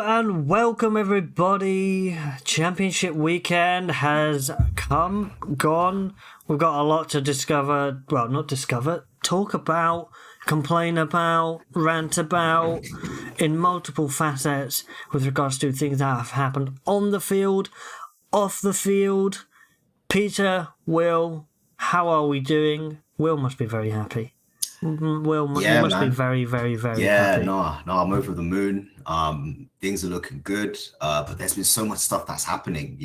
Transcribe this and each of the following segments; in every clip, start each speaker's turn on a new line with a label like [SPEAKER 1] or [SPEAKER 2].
[SPEAKER 1] and welcome everybody. Championship weekend has gone. We've got a lot to discover. Well, not discover, talk about, complain about, rant about in multiple facets with regards to things that have happened on the field, off the field. Peter, Will, how are we doing? Will must be very happy. Will, you must be very, very, very happy.
[SPEAKER 2] No, I'm over the moon. Things are looking good, but there's been so much stuff that's happening.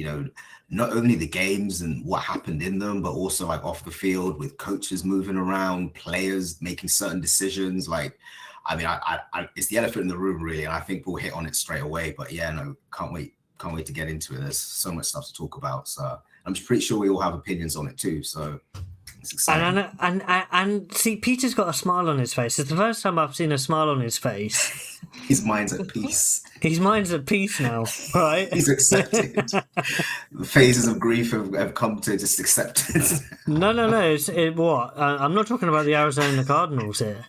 [SPEAKER 2] Not only the games and what happened in them, but also like off the field with coaches moving around, players making certain decisions. It's the elephant in the room, really, and I think we'll hit on it straight away. But can't wait to get into it. There's so much stuff to talk about. So I'm pretty sure we all have opinions on it too. So.
[SPEAKER 1] And see, Peter's got a smile on his face. It's the first time I've seen a smile on his face.
[SPEAKER 2] His mind's at peace.
[SPEAKER 1] His mind's at peace now, right?
[SPEAKER 2] He's accepted. The phases of grief have come to just accept it.
[SPEAKER 1] No. What? I'm not talking about the Arizona Cardinals here.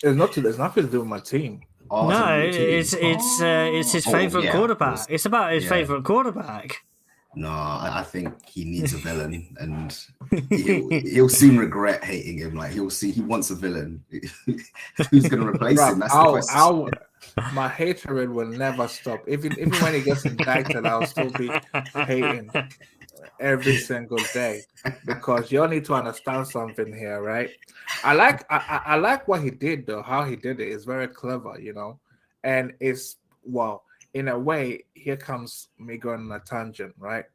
[SPEAKER 3] There's nothing to do with my team.
[SPEAKER 1] Oh, no, it's his favorite quarterback. It's about his favorite quarterback.
[SPEAKER 2] No, I think he needs a villain, and he'll soon regret hating him. Like he wants a villain. Who's going to replace him? That's the question.
[SPEAKER 3] My hatred will never stop. Even when he gets indicted, I'll still be hating every single day, because you all need to understand something here, right? I like what he did though. How he did it is very clever, and it's in a way, here comes me going on a tangent, right?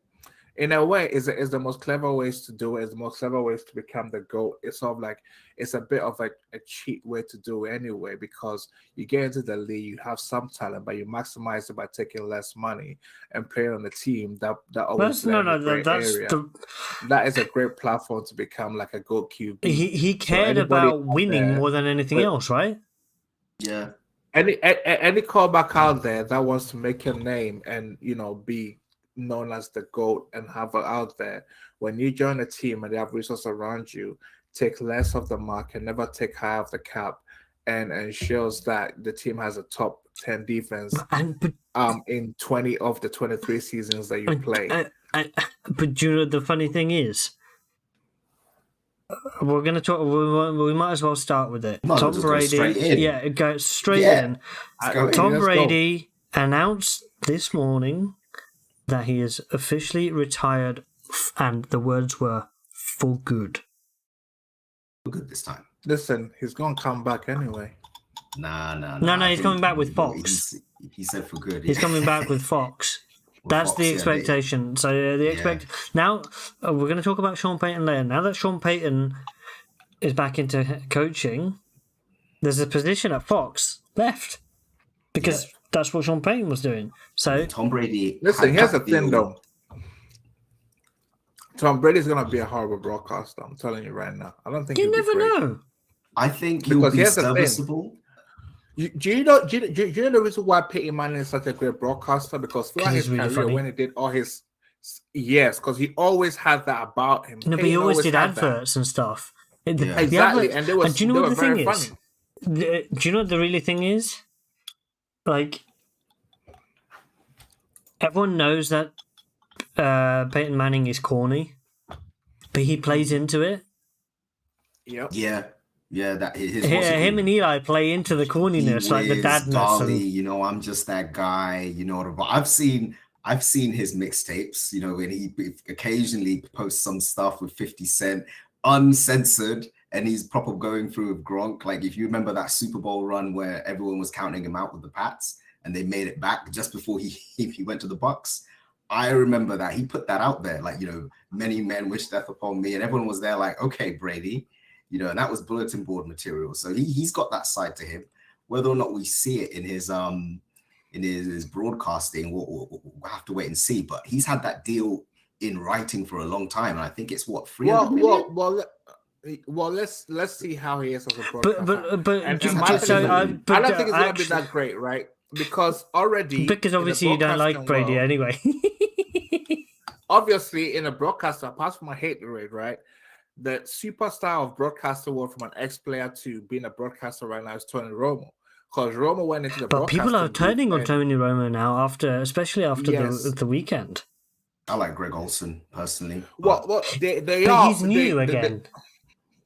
[SPEAKER 3] In a way, is the most clever ways to do it, is the most clever ways to become the GOAT. It's sort of like, it's a bit of a cheat way to do it anyway, because you get into the league, you have some talent, but you maximize it by taking less money and playing on a team that always that is a great platform to become like a GOAT QB.
[SPEAKER 1] He cared about winning more than anything else, right?
[SPEAKER 2] Yeah.
[SPEAKER 3] Any callback out there that wants to make your name and be known as the GOAT and have it out there, when you join a team and they have resources around you, take less of the market, never take high of the cap, and ensures that the team has a top 10 defense in 20 of the 23 seasons that you play.
[SPEAKER 1] But do you know the funny thing is? We're going to talk. We might as well start with it. Tom Brady. Go straight in. Tom Brady announced this morning that he is officially retired, and the words were "for good."
[SPEAKER 2] For good this time.
[SPEAKER 3] Listen, he's going to come back anyway.
[SPEAKER 2] No.
[SPEAKER 1] He's coming back with Fox.
[SPEAKER 2] He said for good.
[SPEAKER 1] He's coming back with Fox. That's the expectation. Now we're going to talk about Sean Payton later. Now that Sean Payton is back into coaching, there's a position at Fox left because that's what Sean Payton was doing. So
[SPEAKER 2] Tom Brady.
[SPEAKER 3] Listen, here's the thing, though. Tom Brady's going to be a horrible broadcaster. I'm telling you right now. I don't think
[SPEAKER 1] you never know.
[SPEAKER 2] I think he'll be serviceable.
[SPEAKER 3] Do you know the reason why Peyton Manning is such a great broadcaster? Because throughout his career, when he did all his because he always had that about him.
[SPEAKER 1] No, but he always did adverts and stuff.
[SPEAKER 3] Exactly, and do you know what the thing is?
[SPEAKER 1] Do you know what the really thing is? Like, everyone knows that Peyton Manning is corny, but he plays into it.
[SPEAKER 3] Yep.
[SPEAKER 2] Yeah, that
[SPEAKER 1] him and Eli play into the corniness, like the dadness.
[SPEAKER 2] Darley, I'm just that guy. I've seen his mixtapes. When he occasionally posts some stuff with 50 Cent, uncensored, and he's proper going through with Gronk. Like if you remember that Super Bowl run where everyone was counting him out with the Pats, and they made it back just before he went to the Bucks. I remember that he put that out there, like many men wish death upon me, and everyone was there like, okay, Brady. And that was bulletin board material. So he's got that side to him. Whether or not we see it in his broadcasting, we'll have to wait and see. But he's had that deal in writing for a long time, and I think it's what 300 million?
[SPEAKER 3] Well, let's see how he is as a broadcaster.
[SPEAKER 1] But
[SPEAKER 3] I don't think it's gonna be that great, right? Because
[SPEAKER 1] obviously you don't like Brady anyway.
[SPEAKER 3] Obviously, in a broadcaster, apart from my hate rate, right? The superstar of broadcaster world from an ex-player to being a broadcaster right now is Tony Romo. because Romo went into the
[SPEAKER 1] But people are
[SPEAKER 3] broadcasting
[SPEAKER 1] turning
[SPEAKER 3] booth
[SPEAKER 1] on Tony Romo now, especially after
[SPEAKER 3] Yes.
[SPEAKER 1] the weekend.
[SPEAKER 2] I like Greg Olson personally.
[SPEAKER 3] Well, they
[SPEAKER 1] But
[SPEAKER 3] are.
[SPEAKER 1] he's new again.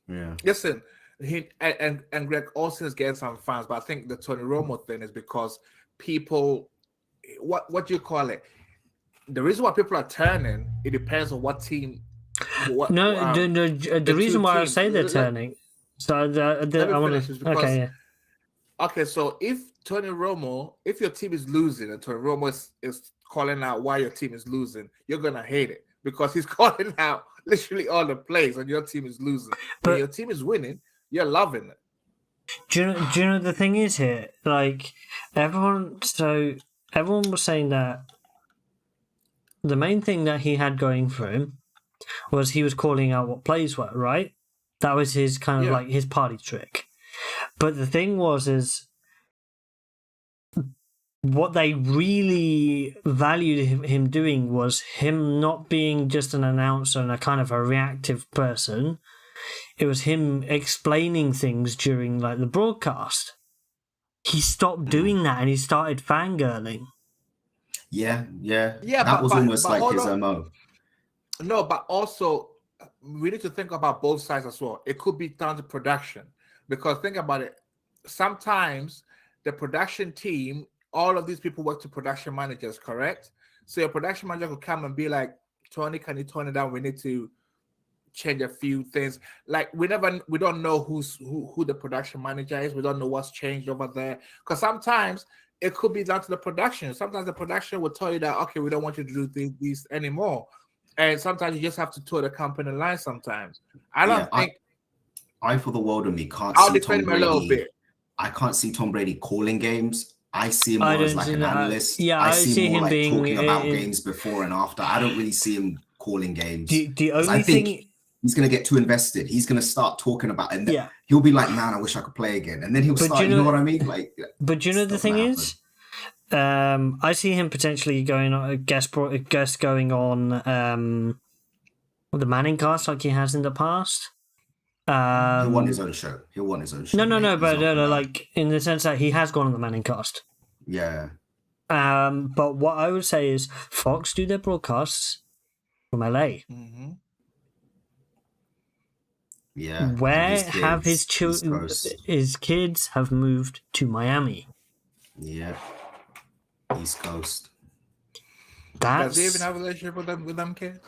[SPEAKER 2] Yeah.
[SPEAKER 3] Listen, he and Greg Olson is getting some fans, but I think the Tony Romo thing is because people, what do you call it? The reason why people are turning, it depends on what team.
[SPEAKER 1] The reason why I say they're turning. So
[SPEAKER 3] let me
[SPEAKER 1] I want
[SPEAKER 3] finish
[SPEAKER 1] to.
[SPEAKER 3] is because
[SPEAKER 1] Okay, yeah.
[SPEAKER 3] Okay, so if your team is losing and Tony Romo is calling out why your team is losing, you're gonna hate it because he's calling out literally all the plays and your team is losing. But when your team is winning, you're loving it.
[SPEAKER 1] Do you know the thing is here? Like everyone was saying that the main thing that he had going for him was he was calling out what plays were, right? That was his kind of like his party trick. But the thing is what they really valued him doing was him not being just an announcer and a kind of a reactive person. It was him explaining things during like the broadcast. He stopped doing that and he started fangirling.
[SPEAKER 2] Yeah.
[SPEAKER 3] That
[SPEAKER 2] was almost like his MO.
[SPEAKER 3] No, but also we need to think about both sides as well. It could be down to production because think about it. Sometimes the production team, all of these people work to production managers, correct? So your production manager could come and be like, Tony, can you tone it down? We need to change a few things. Like we don't know who the production manager is. We don't know what's changed over there. Because sometimes it could be down to the production. Sometimes the production will tell you that, okay, we don't want you to do these anymore. And sometimes you just have to toe the company line sometimes. I don't think
[SPEAKER 2] I for the world of me can't
[SPEAKER 3] I'll
[SPEAKER 2] see
[SPEAKER 3] defend
[SPEAKER 2] Tom
[SPEAKER 3] him a little
[SPEAKER 2] Brady.
[SPEAKER 3] bit.
[SPEAKER 2] I can't see Tom Brady calling games. I see him more as like an analyst.
[SPEAKER 1] I see
[SPEAKER 2] him more
[SPEAKER 1] him
[SPEAKER 2] like
[SPEAKER 1] being
[SPEAKER 2] talking about games before and after. I don't really see him calling games.
[SPEAKER 1] The only thing
[SPEAKER 2] he's going to get too invested. He's going to start talking about it. And he'll be like, man, I wish I could play again. And then he'll start, you know what I mean? Like,
[SPEAKER 1] but you know the thing is, I see him potentially going on a guest going on the Manning cast like he has in the past.
[SPEAKER 2] He'll want his own show. No,
[SPEAKER 1] but like in the sense that he has gone on the Manning cast.
[SPEAKER 2] Yeah.
[SPEAKER 1] But what I would say is Fox do their broadcasts from LA.
[SPEAKER 3] Mm-hmm.
[SPEAKER 2] Yeah.
[SPEAKER 1] Where have his children? His kids have moved to Miami.
[SPEAKER 2] Yeah. East Coast.
[SPEAKER 3] Does he even have a relationship with them kids?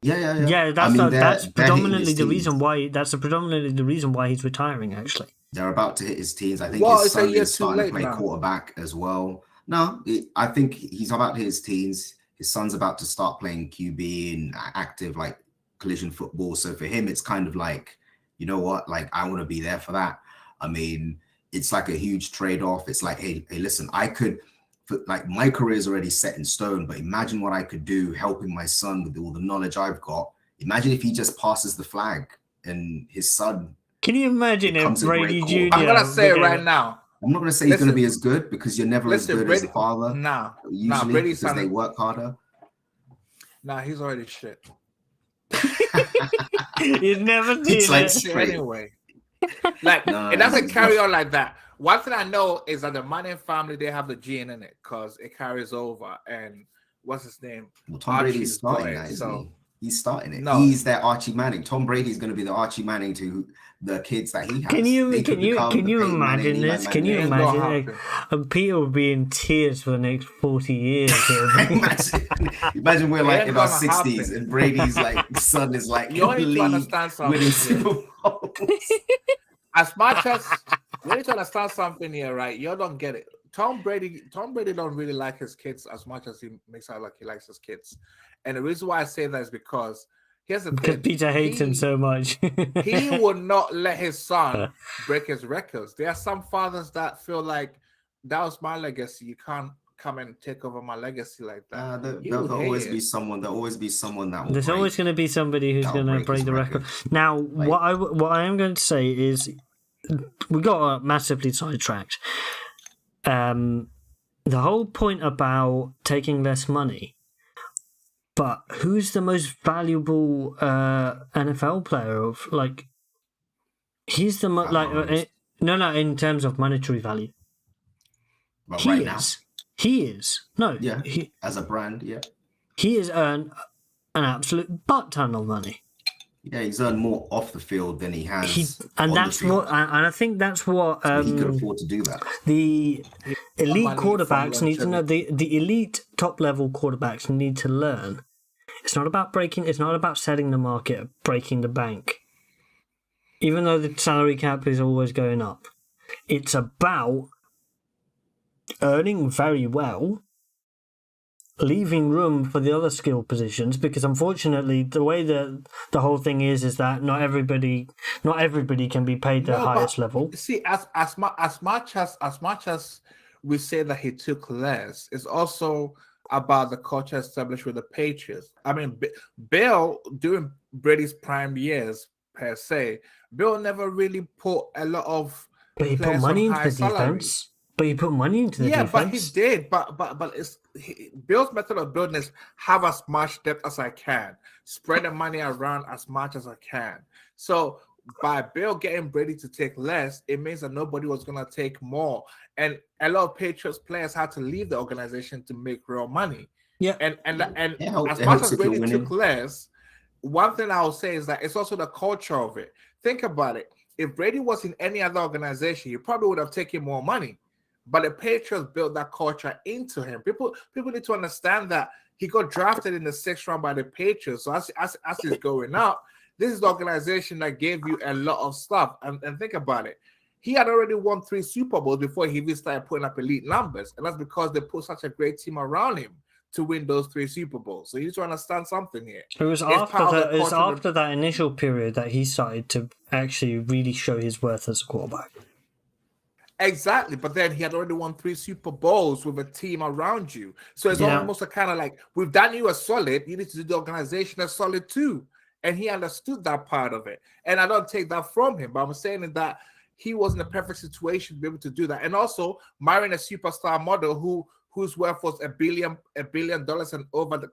[SPEAKER 2] Yeah.
[SPEAKER 1] Yeah, that's predominantly the reason why. That's predominantly the reason why he's retiring. Actually,
[SPEAKER 2] they're about to hit his teens. I think his son is starting to play quarterback as well. No, I think he's about to hit his teens. His son's about to start playing QB and active like collision football. So for him, it's kind of like, you know what? Like I want to be there for that. I mean, it's like a huge trade-off. It's like, hey, listen, I could. Like my career is already set in stone, but imagine what I could do helping my son with all the knowledge I've got. Imagine if he just passes the flag and his son.
[SPEAKER 1] Can you imagine if Brady Jr.?
[SPEAKER 3] I'm gonna say it right now.
[SPEAKER 2] I'm not gonna say he's gonna be as good because you're never as good as a father. Usually
[SPEAKER 3] Brady's
[SPEAKER 2] because they work harder.
[SPEAKER 3] He's already shit.
[SPEAKER 1] You've never seen it
[SPEAKER 3] anyway. Like it doesn't carry on like that. One thing I know is that the Manning family, they have the gene in it because it carries over. And what's his name?
[SPEAKER 2] Well, Tom Brady's starting that, isn't he? He's starting it.
[SPEAKER 3] No.
[SPEAKER 2] He's their Archie Manning. Tom Brady's going to be the Archie Manning to the kids that he has.
[SPEAKER 1] Can you imagine this? Can you imagine? Peter will be in tears for the next 40 years.
[SPEAKER 2] imagine we're like in our 60s and Brady's like son is like
[SPEAKER 3] you need to understand something. As much as you need to understand something here, right? You don't get it. Tom Brady don't really like his kids as much as he makes out like he likes his kids. And the reason why I say that is because here's the thing.
[SPEAKER 1] Because Peter hates him so much.
[SPEAKER 3] He would not let his son break his records. There are some fathers that feel like that was my legacy. You can't come and take over my legacy like that.
[SPEAKER 2] There'll always be someone. There'll always be someone that will.
[SPEAKER 1] There's always going to be somebody who's going to break the record. Now, what I am going to say is, we got massively sidetracked. The whole point about taking less money, but who's the most valuable NFL player of like? He's the no, in terms of monetary value.
[SPEAKER 2] But
[SPEAKER 1] He
[SPEAKER 2] right now,
[SPEAKER 1] is. He is. No.
[SPEAKER 2] yeah, as a brand, yeah.
[SPEAKER 1] He has earned an absolute butt ton of money.
[SPEAKER 2] Yeah, he's earned more off the field than he has
[SPEAKER 1] And
[SPEAKER 2] on
[SPEAKER 1] that's
[SPEAKER 2] the field.
[SPEAKER 1] and I think that's what
[SPEAKER 2] So he could afford to do that.
[SPEAKER 1] the elite
[SPEAKER 3] money from
[SPEAKER 1] quarterbacks need to know.
[SPEAKER 3] longevity.
[SPEAKER 1] The elite top level quarterbacks need to learn. It's not about breaking. It's not about setting the market, breaking the bank. Even though the salary cap is always going up, it's about earning very well, leaving room for the other skill positions, because unfortunately the way that the whole thing is that not everybody can be paid the highest level.
[SPEAKER 3] See, as much as we say that he took less, it's also about the culture established with the Patriots. I mean, Bill during Brady's prime years per se, Bill never really put a lot of
[SPEAKER 1] But he put
[SPEAKER 3] players
[SPEAKER 1] money
[SPEAKER 3] on
[SPEAKER 1] into
[SPEAKER 3] high
[SPEAKER 1] the
[SPEAKER 3] salary.
[SPEAKER 1] defense. But he put money into the defense.
[SPEAKER 3] But he did. But Bill's method of building is have as much depth as I can, spread the money around as much as I can. So by Bill getting Brady to take less, it means that nobody was going to take more, and a lot of Patriots players had to leave the organization to make real money.
[SPEAKER 1] Yeah,
[SPEAKER 3] and
[SPEAKER 2] It
[SPEAKER 3] as much as
[SPEAKER 2] helps if you're
[SPEAKER 3] Brady
[SPEAKER 2] winning.
[SPEAKER 3] took less, one thing I will say is that it's also the culture of it. Think about it. If Brady was in any other organization, he probably would have taken more money. But the Patriots built that culture into him. People need to understand that he got drafted in the 6th round by the Patriots. So as he's going up, this is the organization that gave you a lot of stuff. And think about it. He had already won 3 Super Bowls before he even started putting up elite numbers. And that's because they put such a great team around him to win those 3 Super Bowls. So you need to understand something here.
[SPEAKER 1] it was after that initial period that he started to actually really show his worth as a quarterback.
[SPEAKER 3] Exactly, but then he had already won 3 Super Bowls with a team around you. So it's almost a kind of like, we've done you a solid, you need to do the organization a solid too. And he understood that part of it. And I don't take that from him, but I'm saying that he was in a perfect situation to be able to do that. And also marrying a superstar model whose worth was $1 billion and over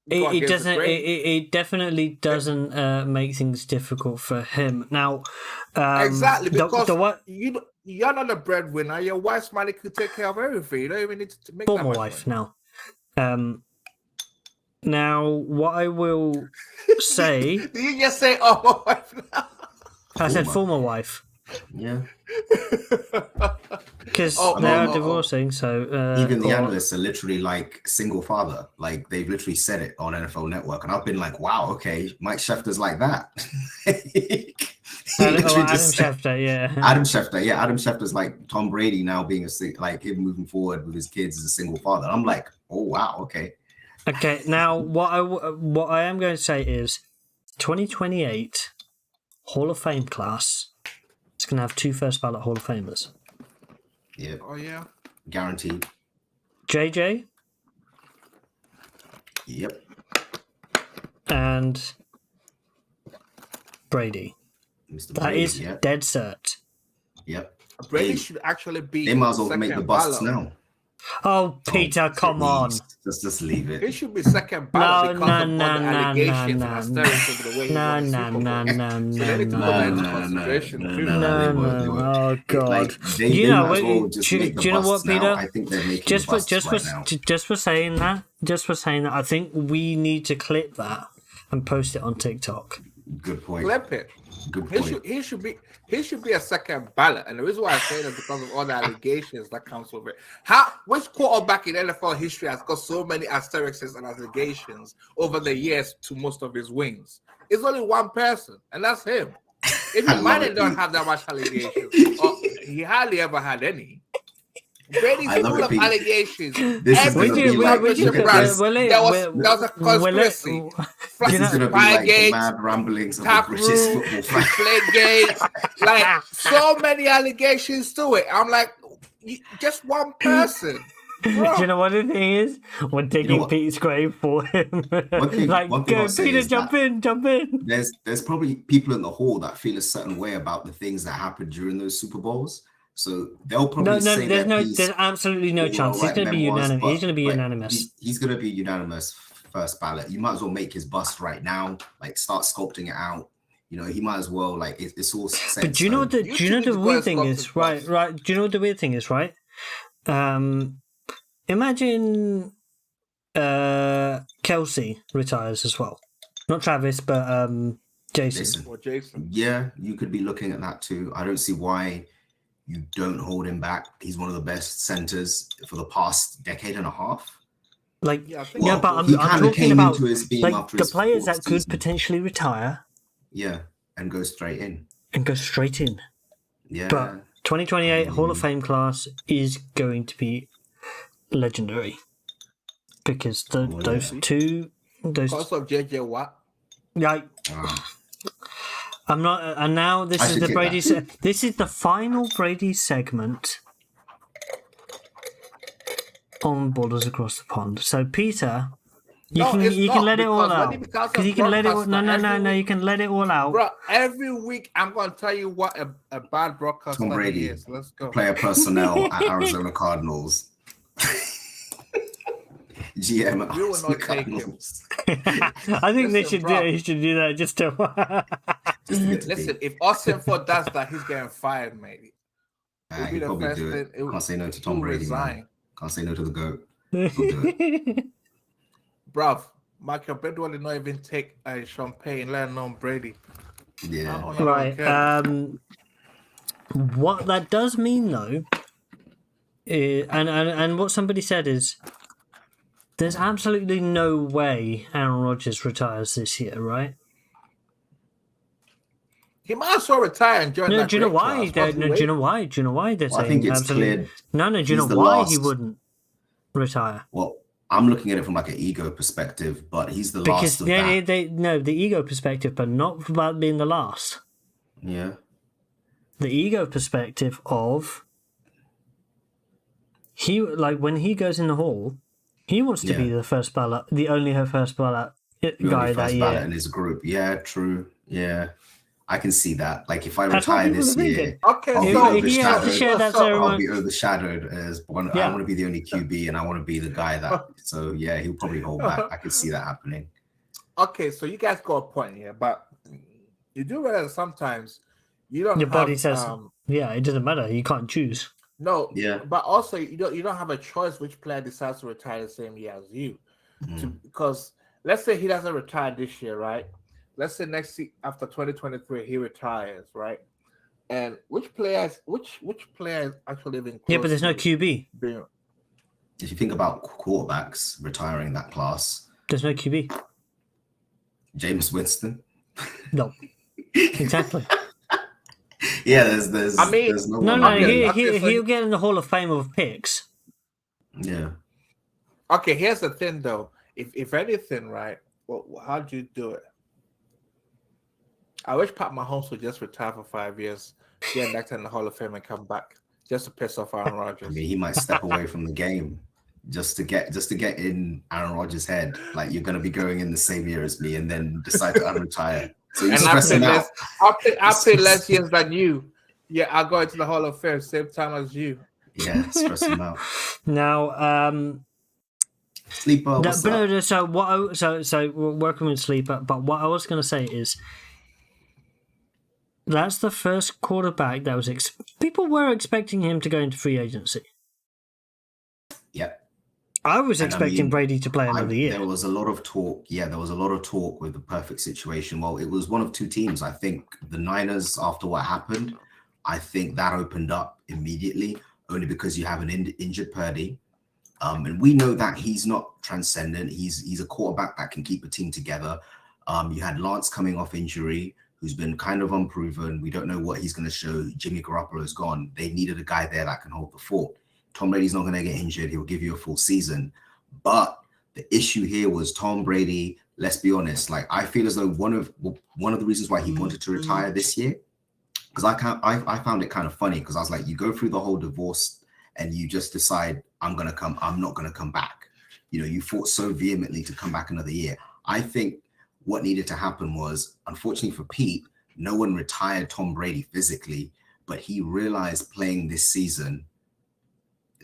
[SPEAKER 1] It definitely doesn't make things difficult for him. Now,
[SPEAKER 3] exactly, because you're not a breadwinner. Your wife's money could take care of everything. You don't even need to make
[SPEAKER 1] former
[SPEAKER 3] that much
[SPEAKER 1] wife
[SPEAKER 3] money.
[SPEAKER 1] now. Now, what I will say...
[SPEAKER 3] Did you just say, oh, my wife now?
[SPEAKER 1] I said former wife.
[SPEAKER 2] Yeah.
[SPEAKER 1] Because they are divorcing, so...
[SPEAKER 2] even the analysts are literally like single father. Like, they've literally said it on NFL Network. And I've been like, wow, okay, Mike Schefter's like that.
[SPEAKER 1] Adam Schefter, yeah.
[SPEAKER 2] Adam Schefter's like Tom Brady now being like him moving forward with his kids as a single father. I'm like, oh, wow, okay.
[SPEAKER 1] Okay, now what I am going to say is 2028 Hall of Fame class is going to have 2 first ballot Hall of Famers.
[SPEAKER 2] Yeah.
[SPEAKER 3] Oh, yeah.
[SPEAKER 2] Guaranteed.
[SPEAKER 1] JJ.
[SPEAKER 2] Yep.
[SPEAKER 1] And Brady.
[SPEAKER 2] Mr.
[SPEAKER 1] That
[SPEAKER 2] Brady,
[SPEAKER 1] is
[SPEAKER 2] yep.
[SPEAKER 1] dead cert.
[SPEAKER 2] Yep.
[SPEAKER 3] Brady should actually be.
[SPEAKER 2] They might as well make the busts now.
[SPEAKER 1] Oh, Peter, come on.
[SPEAKER 2] Just leave it.
[SPEAKER 3] He should be second ballot because of all the allegations and hysterics over the way he won the Super Bowl. So they need to put that into consideration.
[SPEAKER 1] Oh, God.
[SPEAKER 2] Do you know what,
[SPEAKER 1] Peter?
[SPEAKER 2] I think they're making
[SPEAKER 1] just for saying that, I think we need to clip that and post it on TikTok.
[SPEAKER 2] Good point.
[SPEAKER 3] Clip it.
[SPEAKER 2] Good point.
[SPEAKER 3] He should be a second ballot, and the reason why I say that is because of all the allegations that comes with it. Which quarterback in NFL history has got so many asterisks and allegations over the years to most of his wins? It's only one person, and that's him. If Manning don't have that much allegations, or he hardly ever had any. Brady's full of allegations.
[SPEAKER 2] This is going to be like,
[SPEAKER 3] there was a conspiracy.
[SPEAKER 2] This is going to be like the mad ramblings of the British football fan.
[SPEAKER 3] Deflategate, like so many allegations to it. I'm like, just one person. Bro.
[SPEAKER 1] Do you know what the thing is? We're digging Pete's grave for him.
[SPEAKER 2] One thing
[SPEAKER 1] Peter, jump in.
[SPEAKER 2] There's probably people in the hall that feel a certain way about the things that happened during those Super Bowls. So they'll probably say
[SPEAKER 1] there's absolutely no chance. He's going to be unanimous. He's going to be unanimous.
[SPEAKER 2] He's going to be unanimous first ballot. You might as well make his bust right now. Like, start sculpting it out. he might as well it's all set.
[SPEAKER 1] But do you know what
[SPEAKER 3] You
[SPEAKER 1] do you know
[SPEAKER 3] two need
[SPEAKER 1] the
[SPEAKER 3] to go
[SPEAKER 1] weird
[SPEAKER 3] and
[SPEAKER 1] thing
[SPEAKER 3] stop
[SPEAKER 1] is?
[SPEAKER 3] this
[SPEAKER 1] Right,
[SPEAKER 3] boss.
[SPEAKER 1] right. Do you know what the weird thing is? Right. Imagine Kelsey retires as well. Not Travis, but Jason.
[SPEAKER 2] Listen,
[SPEAKER 3] Or Jason.
[SPEAKER 2] yeah, you could be looking at that too. I don't see why you don't hold him back. He's one of the best centers for the past decade and a half.
[SPEAKER 1] Like,
[SPEAKER 3] Yeah, I think
[SPEAKER 1] yeah,
[SPEAKER 3] he
[SPEAKER 1] but
[SPEAKER 3] was-
[SPEAKER 2] He
[SPEAKER 1] I'm
[SPEAKER 2] kind of
[SPEAKER 1] talking
[SPEAKER 2] came
[SPEAKER 1] about
[SPEAKER 2] into his beam
[SPEAKER 1] like
[SPEAKER 2] after
[SPEAKER 1] the
[SPEAKER 2] his
[SPEAKER 1] players
[SPEAKER 2] fourth
[SPEAKER 1] that could
[SPEAKER 2] season.
[SPEAKER 1] potentially retire
[SPEAKER 2] Yeah, and go straight in.
[SPEAKER 1] and go straight in.
[SPEAKER 2] Yeah,
[SPEAKER 1] But 2028 Hall of Fame class is going to be legendary because those
[SPEAKER 2] yeah.
[SPEAKER 1] two,
[SPEAKER 3] Because of JJ Watt.
[SPEAKER 1] like, I'm not. And now this
[SPEAKER 2] I
[SPEAKER 1] is
[SPEAKER 2] should
[SPEAKER 1] the
[SPEAKER 2] get
[SPEAKER 1] Brady.
[SPEAKER 2] that.
[SPEAKER 1] This is the final Brady segment on Borders Across the Pond. So Peter, you can let it all out because you can let it. No. You can let it all out.
[SPEAKER 3] Bro, every week I'm gonna tell you what a bad broadcaster
[SPEAKER 2] Tom Brady,
[SPEAKER 3] he is. Let's go.
[SPEAKER 2] player personnel at Arizona Cardinals. GM at
[SPEAKER 3] We will
[SPEAKER 2] Arizona
[SPEAKER 3] not take him.
[SPEAKER 2] Cardinals.
[SPEAKER 1] I think they
[SPEAKER 3] Listen,
[SPEAKER 1] should
[SPEAKER 3] bro.
[SPEAKER 1] do. He should do that just to.
[SPEAKER 2] Just to get to
[SPEAKER 3] Listen,
[SPEAKER 2] be.
[SPEAKER 3] if Austin Ford does that, he's getting fired, maybe. It'll be
[SPEAKER 2] He'll
[SPEAKER 3] the
[SPEAKER 2] probably
[SPEAKER 3] first
[SPEAKER 2] do it.
[SPEAKER 3] thing-
[SPEAKER 2] Can't say no to Tom
[SPEAKER 3] he'll
[SPEAKER 2] Brady, man.
[SPEAKER 3] resign.
[SPEAKER 2] Can't say no to the GOAT. He'll do it.
[SPEAKER 3] Bruv, Michael Brady will not even take a champagne, let alone Brady.
[SPEAKER 2] Yeah.
[SPEAKER 3] I don't
[SPEAKER 1] Right.
[SPEAKER 3] care.
[SPEAKER 1] What that does mean, though, and what somebody said is, there's absolutely no way Aaron Rodgers retires this year, right?
[SPEAKER 3] He might as well retire and join
[SPEAKER 1] No,
[SPEAKER 3] that
[SPEAKER 1] do you know
[SPEAKER 3] great
[SPEAKER 1] why?
[SPEAKER 3] class. What's
[SPEAKER 1] No,
[SPEAKER 3] the
[SPEAKER 1] do you know
[SPEAKER 3] wait?
[SPEAKER 1] why? Do you know why they're
[SPEAKER 2] Well, I
[SPEAKER 1] saying
[SPEAKER 2] think it's
[SPEAKER 1] absolutely?
[SPEAKER 2] cleared.
[SPEAKER 1] No. Do you
[SPEAKER 2] He's
[SPEAKER 1] know
[SPEAKER 2] the
[SPEAKER 1] why he
[SPEAKER 2] last.
[SPEAKER 1] wouldn't retire?
[SPEAKER 2] Well, I'm looking at it from like an ego perspective, but he's the
[SPEAKER 1] Because
[SPEAKER 2] last of that.
[SPEAKER 1] the ego perspective, but not about being the last.
[SPEAKER 2] Yeah.
[SPEAKER 1] The ego perspective of when he goes in the hall, he wants to be the first ballot, the only first ballot
[SPEAKER 2] The
[SPEAKER 1] guy
[SPEAKER 2] only
[SPEAKER 1] that
[SPEAKER 2] first ballot
[SPEAKER 1] year.
[SPEAKER 2] in his group. Yeah, true. Yeah. I can see that. Like if I
[SPEAKER 1] That's what
[SPEAKER 2] retire
[SPEAKER 1] people
[SPEAKER 2] this
[SPEAKER 1] are
[SPEAKER 2] year,
[SPEAKER 1] thinking.
[SPEAKER 3] Okay,
[SPEAKER 2] I'll be
[SPEAKER 3] so
[SPEAKER 1] He has to share that
[SPEAKER 3] so-
[SPEAKER 2] I'll
[SPEAKER 1] ceremony.
[SPEAKER 2] be overshadowed as one. I
[SPEAKER 1] Yeah.
[SPEAKER 2] want to be the only QB, and I want to be the guy that. So yeah, he'll probably hold back. I can see that happening.
[SPEAKER 3] okay, so you guys got a point here, but you do realize sometimes you don't
[SPEAKER 1] Your
[SPEAKER 3] have,
[SPEAKER 1] body says, yeah, it doesn't matter. You can't choose.
[SPEAKER 3] no,
[SPEAKER 2] Yeah.
[SPEAKER 3] but also you don't have a choice which player decides to retire the same year as you. Because let's say he doesn't retire this year, right? Let's say next year after 2023 he retires, right? And which player is actually even
[SPEAKER 1] Yeah, but there's no
[SPEAKER 3] close to
[SPEAKER 1] QB.
[SPEAKER 3] being-
[SPEAKER 2] If you think about quarterbacks retiring that class,
[SPEAKER 1] There's no QB.
[SPEAKER 2] James Winston.
[SPEAKER 1] No. Exactly.
[SPEAKER 2] Yeah, there's.
[SPEAKER 3] I mean,
[SPEAKER 2] there's no.
[SPEAKER 1] No,
[SPEAKER 2] one
[SPEAKER 1] no,
[SPEAKER 2] like
[SPEAKER 3] Okay,
[SPEAKER 2] him.
[SPEAKER 3] okay, so-
[SPEAKER 1] he'll get in the Hall of Fame of picks.
[SPEAKER 2] Yeah.
[SPEAKER 3] Okay, here's the thing though. If anything, right? Well, how do you do it? I wish Pat Mahomes would just retire for 5 years, get elected in the Hall of Fame, and come back just to piss off Aaron
[SPEAKER 2] I
[SPEAKER 3] Rodgers.
[SPEAKER 2] mean, he might step away from the game just to get in Aaron Rodgers' head. Like you're going to be going in the same year as me, and then decide to unretire. So you
[SPEAKER 3] And
[SPEAKER 2] stress him out.
[SPEAKER 3] I play less years than you. Yeah, I'll go into the Hall of Fame same time as you.
[SPEAKER 2] Yeah, stress him out.
[SPEAKER 1] Now,
[SPEAKER 2] Sleeper, what's up?
[SPEAKER 1] so we're working with Sleeper, but what I was going to say is that's the first quarterback that was people were expecting him to go into free agency.
[SPEAKER 2] Yep.
[SPEAKER 1] I was
[SPEAKER 2] And I
[SPEAKER 1] expecting
[SPEAKER 2] mean,
[SPEAKER 1] Brady to play another year.
[SPEAKER 2] There was a lot of talk. Yeah, there was a lot of talk with the perfect situation. Well, it was one of two teams. I think the Niners, after what happened, I think that opened up immediately, only because you have an injured Purdy. And we know that he's not transcendent. He's a quarterback that can keep a team together. You had Lance coming off injury, who's been kind of unproven. We don't know what he's going to show. Jimmy Garoppolo's gone. They needed a guy there that can hold the fort. Tom Brady's not going to get injured. He'll give you a full season. But the issue here was Tom Brady. Let's be honest. Like I feel as though one of the reasons why he wanted to retire this year, because I found it kind of funny because I was like, you go through the whole divorce and you just decide I'm not going to come back. You know, you fought so vehemently to come back another year. I think what needed to happen was, unfortunately for Pete, no one retired Tom Brady physically, but he realized playing this season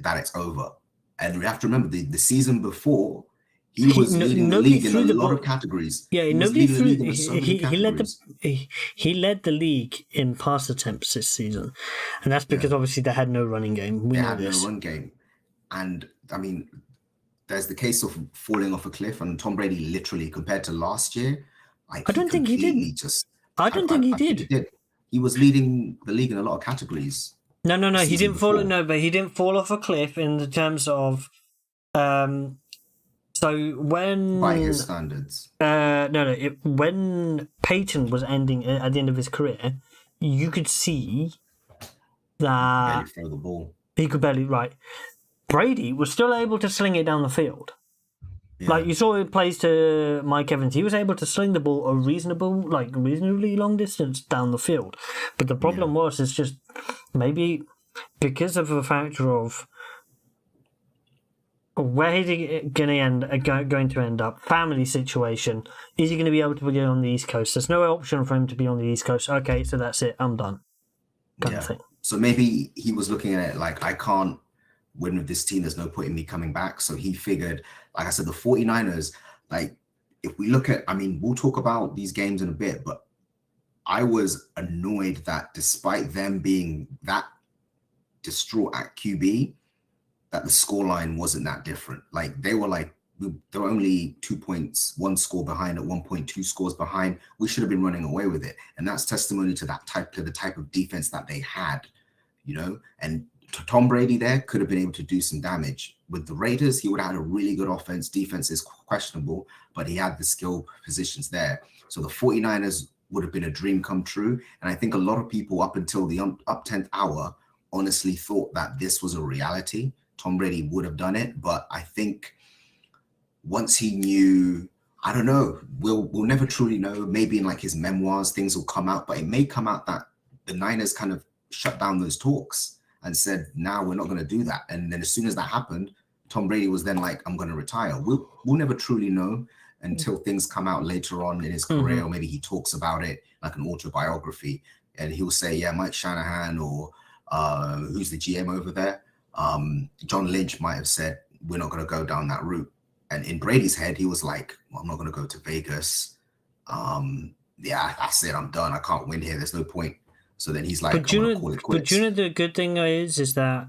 [SPEAKER 2] that it's over. And we have to remember the season before, He was leading the
[SPEAKER 1] nobody
[SPEAKER 2] league in
[SPEAKER 1] threw
[SPEAKER 2] a
[SPEAKER 1] the
[SPEAKER 2] lot
[SPEAKER 1] ball.
[SPEAKER 2] of categories.
[SPEAKER 1] Yeah,
[SPEAKER 2] He was
[SPEAKER 1] nobody
[SPEAKER 2] leading the
[SPEAKER 1] threw.
[SPEAKER 2] league in so many categories.
[SPEAKER 1] He led the league in pass attempts this season, and that's because obviously they had no running game. We
[SPEAKER 2] They
[SPEAKER 1] know
[SPEAKER 2] had
[SPEAKER 1] this.
[SPEAKER 2] no run game. And I mean, there's the case of falling off a cliff, and Tom Brady literally, compared to last year, like
[SPEAKER 1] I don't think he did. I don't think he did.
[SPEAKER 2] He was leading the league in a lot of categories.
[SPEAKER 1] No.
[SPEAKER 2] the
[SPEAKER 1] He
[SPEAKER 2] season
[SPEAKER 1] didn't fall.
[SPEAKER 2] before.
[SPEAKER 1] No, but he didn't fall off a cliff in the terms of. So when
[SPEAKER 2] By his standards.
[SPEAKER 1] when Peyton was ending at the end of his career, you could see that
[SPEAKER 2] Barely throw the ball.
[SPEAKER 1] he could barely. Right, Brady was still able to sling it down the field.
[SPEAKER 2] Yeah.
[SPEAKER 1] Like you saw it plays to Mike Evans, he was able to sling the ball a reasonably long distance down the field. But the problem was, it's just maybe because of the factor of where is he going to end up? Family situation. Is he going to be able to be on the East Coast? There's no option for him to be on the East Coast. Okay, so that's it. I'm done. Kind of thing.
[SPEAKER 2] So maybe he was looking at it like, I can't win with this team. There's no point in me coming back. So he figured, like I said, the 49ers, like if we look at, I mean, we'll talk about these games in a bit, but I was annoyed that despite them being that distraught at QB, that the scoreline wasn't that different. Like they were only 2 points, one score behind, at 1.2 scores behind. We should have been running away with it. And that's testimony to the type of defense that they had, you know, and Tom Brady there could have been able to do some damage. With the Raiders, he would have had a really good offense. Defense is questionable, but he had the skill positions there. So the 49ers would have been a dream come true. And I think a lot of people up until the up 10th hour honestly thought that this was a reality. Tom Brady would have done it. But I think once he knew, I don't know, we'll never truly know. Maybe in like his memoirs, things will come out, but it may come out that the Niners kind of shut down those talks and said, "Now we're not going to do that." And then as soon as that happened, Tom Brady was then like, "I'm going to retire." We'll never truly know until things come out later on in his career, or maybe he talks about it like an autobiography, and he'll say, "Yeah, Mike Shanahan or who's the GM over there, John Lynch might have said we're not going to go down that route." And in Brady's head, he was like, "Well, I'm not going to go to Vegas. Yeah, that's it. I'm done. I can't win here. There's no point." So then he's like,
[SPEAKER 1] but you know the good thing is that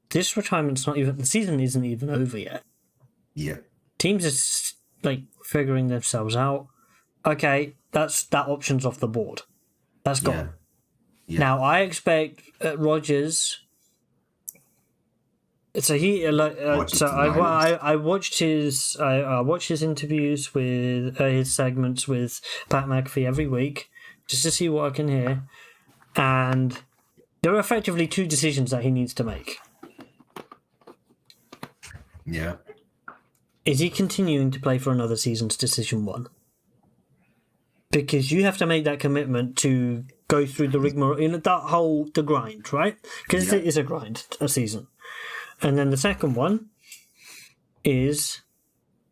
[SPEAKER 1] this retirement's not even, the season isn't even over yet.
[SPEAKER 2] Yeah.
[SPEAKER 1] Teams are like figuring themselves out. Okay, that option's off the board. That's gone.
[SPEAKER 2] Yeah.
[SPEAKER 1] Now I expect Rodgers. So he I watched his interviews with his segments with Pat McAfee every week just to see what I can hear. And there are effectively two decisions that he needs to make.
[SPEAKER 2] Yeah.
[SPEAKER 1] Is he continuing to play for another season's decision one? Because you have to make that commitment to go through the rigmarole, the grind, right? Because it is a grind, a season. And then the second one is